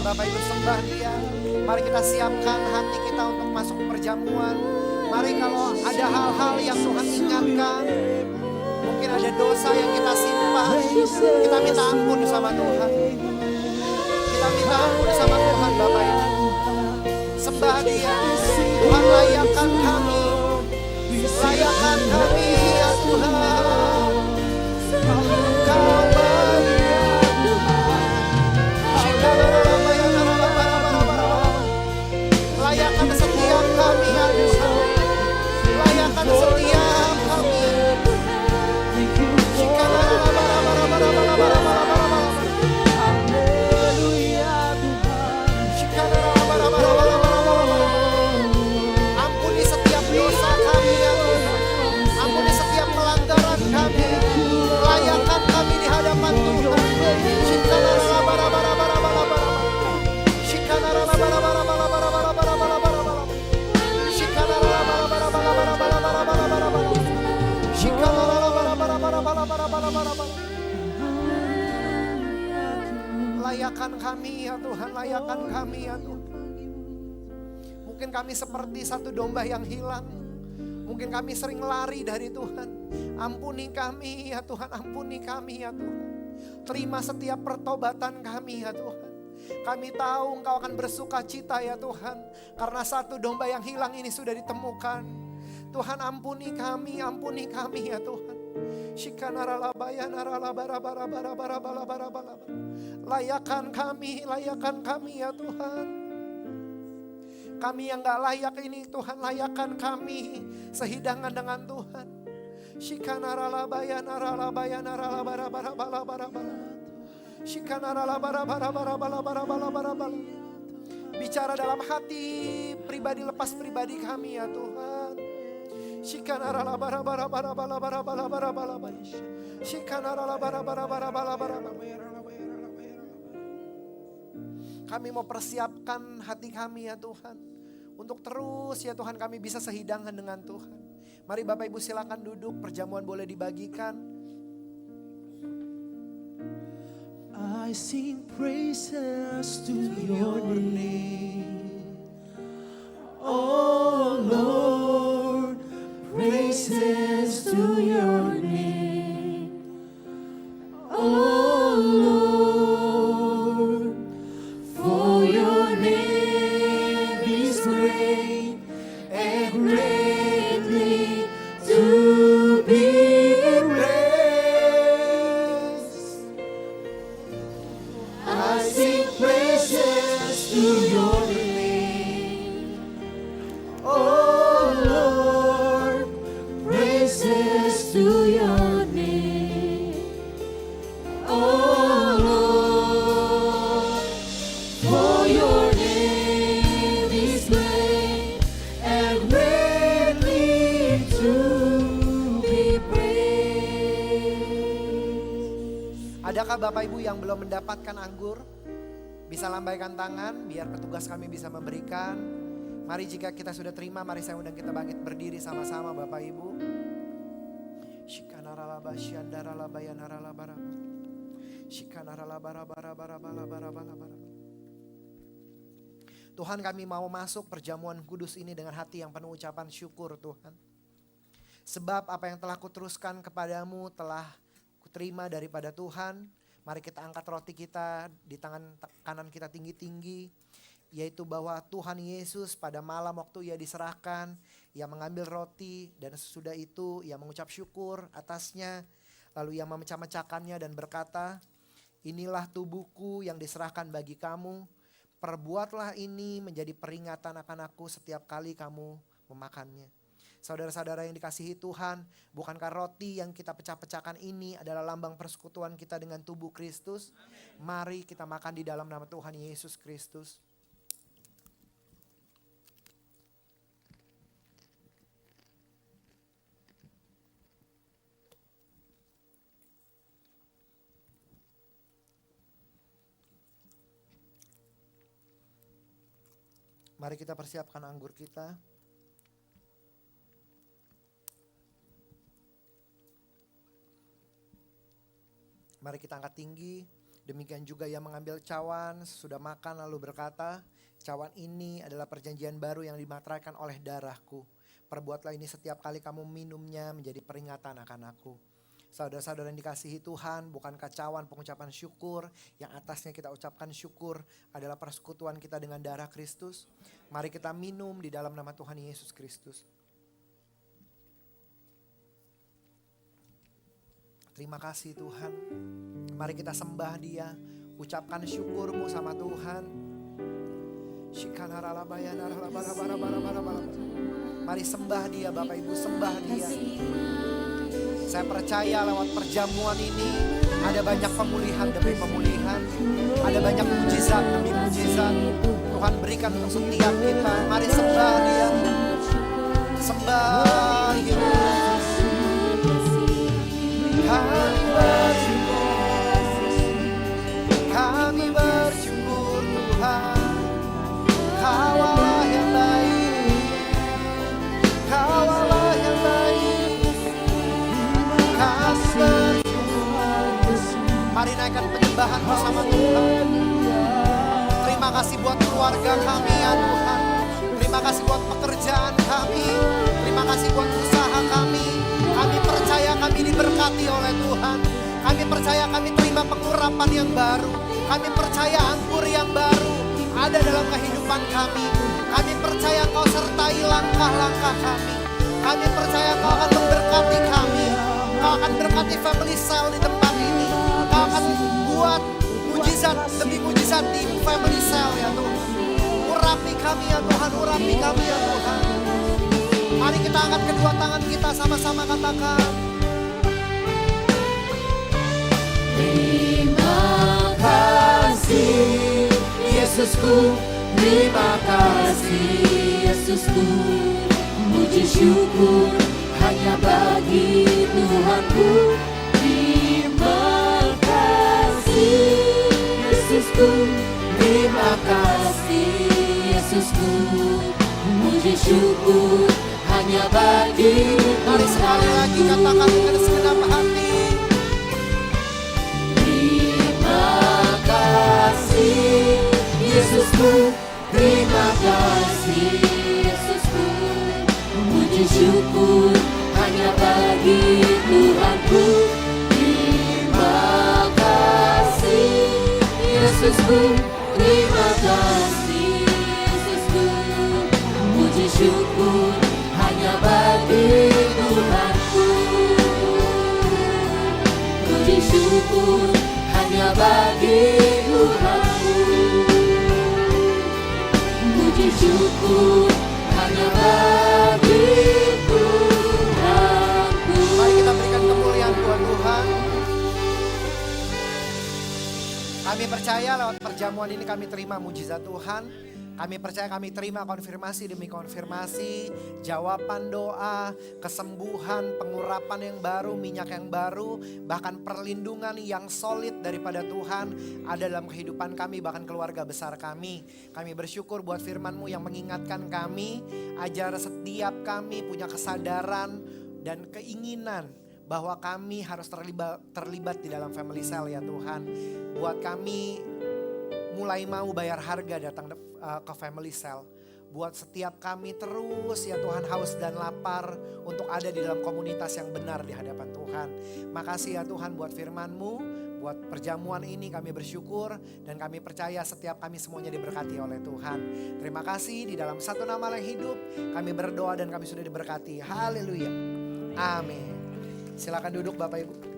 Bapak Ibu sembah Dia. Mari kita siapkan hati kita untuk masuk perjamuan. Mari kalau ada hal-hal yang Tuhan ingatkan, mungkin ada dosa yang kita simpan, kita minta ampun sama Tuhan. Kita minta ampun sama Tuhan Bapak Ibu. Sembah Dia. Tuhan layakkan kami. Layakkan kami ya Tuhan. Kau layakkan setiap kami ya Tuhan. Layakkan setiap kami. Ampuni setiap dosa kami ya Tuhan. Ampuni setiap pelanggaran kami. Layakkan kami di hadapan Tuhan. Layakkan kami ya Tuhan, layakkan kami ya Tuhan. Mungkin kami seperti satu domba yang hilang. Mungkin kami sering lari dari Tuhan. Ampuni kami ya Tuhan, ampuni kami ya Tuhan. Terima setiap pertobatan kami ya Tuhan. Kami tahu Engkau akan bersuka cita ya Tuhan. Karena satu domba yang hilang ini sudah ditemukan. Tuhan ampuni kami ya Tuhan. Layakan kami ya Tuhan. Kami yang gak layak ini Tuhan, layakan kami sehidangan dengan Tuhan. Bicara dalam hati pribadi lepas pribadi kami ya Tuhan. Kami mau persiapkan hati kami ya Tuhan, untuk terus ya Tuhan kami bisa sehidangan dengan Tuhan. Mari Bapak Ibu silakan duduk, perjamuan boleh dibagikan. I sing praises to your name, oh Lord, praises to your name, oh Lord, for your name is great and greatly to be praised. I sing praises to your name, oh Lord, praises to your name, oh Lord, for your name is great and greatly to be praised. Adakah Bapak Ibu yang belum mendapatkan anggur? Bisa lambaikan tangan biar petugas kami bisa memberikan. Mari jika kita sudah terima, mari saya undang kita bangkit berdiri sama-sama Bapak Ibu. Tuhan, kami mau masuk perjamuan kudus ini dengan hati yang penuh ucapan syukur Tuhan. Sebab apa yang telah kuteruskan kepadamu telah kuterima daripada Tuhan. Mari kita angkat roti kita di tangan kanan kita tinggi-tinggi. Yaitu bahwa Tuhan Yesus pada malam waktu ia diserahkan, ia mengambil roti dan sesudah itu ia mengucap syukur atasnya. Lalu ia memecah-mecahkannya dan berkata, inilah tubuhku yang diserahkan bagi kamu. Perbuatlah ini menjadi peringatan akan aku setiap kali kamu memakannya. Saudara-saudara yang dikasihi Tuhan, bukankah roti yang kita pecah-pecahkan ini adalah lambang persekutuan kita dengan tubuh Kristus? Mari kita makan di dalam nama Tuhan Yesus Kristus. Mari kita persiapkan anggur kita. Mari kita angkat tinggi. Demikian juga ia mengambil cawan sesudah makan lalu berkata, cawan ini adalah perjanjian baru yang dimateraikan oleh darahku. Perbuatlah ini setiap kali kamu minumnya menjadi peringatan akan aku. Saudara-saudara yang dikasihi Tuhan, bukankah cawan pengucapan syukur yang atasnya kita ucapkan syukur adalah persekutuan kita dengan darah Kristus? Mari kita minum di dalam nama Tuhan Yesus Kristus. Terima kasih Tuhan. Mari kita sembah Dia, ucapkan syukurmu sama Tuhan. Mari sembah Dia Bapak Ibu, sembah Dia. Saya percaya lewat perjamuan ini ada banyak pemulihan demi pemulihan, ada banyak mujizat demi mujizat Tuhan berikan untuk setiap kita. Mari sembah Dia, sembah Dia. Kami bersyukur Tuhan, Kau Allah yang baik, Kau Allah yang baik. Kami bersyukur. Mari naikkan penyembahan bersama Tuhan. Terima kasih buat keluarga kami ya Tuhan. Terima kasih buat pekerjaan kami. Terima kasih buat usaha kami. Kami percaya kami diberkati oleh Tuhan. Kami percaya kami terima pengurapan yang baru. Kami percaya anggur yang baru ada dalam kehidupan kami. Kami percaya Kau sertai langkah-langkah kami. Kami percaya Kau akan memberkati kami. Kau akan berkati family cell di tempat ini. Kau akan buat mujizat demi mujizat di family cell ya Tuhan. Urapi kami ya Tuhan, urapi kami ya Tuhan. Mari kita angkat kedua tangan kita sama-sama katakan. Terima kasih Yesusku, terima kasih Yesusku. Puji syukur hanya bagi Tuhanku. Terima kasih Yesusku, terima kasih Yesusku. Puji syukur hanya bagi Tuhanku. Mari sekali lagi katakan dengan segenap hati. Yesusku, terima kasih Yesusku. Puji syukur hanya bagi Tuhanku. Terima kasih Yesusku, terima kasih Yesusku. Puji syukur hanya bagi Tuhanku. Puji syukur hanya bagi Tuhanku. Puji syukur hanya bagi Tuhanku. Mari kita berikan kemuliaan buat Tuhan. Kami percaya lewat perjamuan ini kami terima mujizat Tuhan. Kami percaya kami terima konfirmasi demi konfirmasi, jawaban doa, kesembuhan, pengurapan yang baru, minyak yang baru, bahkan perlindungan yang solid daripada Tuhan ada dalam kehidupan kami, bahkan keluarga besar kami. Kami bersyukur buat firman-Mu yang mengingatkan kami, ajar setiap kami punya kesadaran dan keinginan bahwa kami harus terlibat di dalam family cell ya Tuhan. Buat kami mulai mau bayar harga datang ke family cell. Buat setiap kami terus ya Tuhan haus dan lapar untuk ada di dalam komunitas yang benar di hadapan Tuhan. Makasih ya Tuhan buat firman-Mu, buat perjamuan ini kami bersyukur dan kami percaya setiap kami semuanya diberkati oleh Tuhan. Terima kasih di dalam satu nama yang hidup kami berdoa dan kami sudah diberkati. Haleluya. Amin. Silakan duduk Bapak Ibu.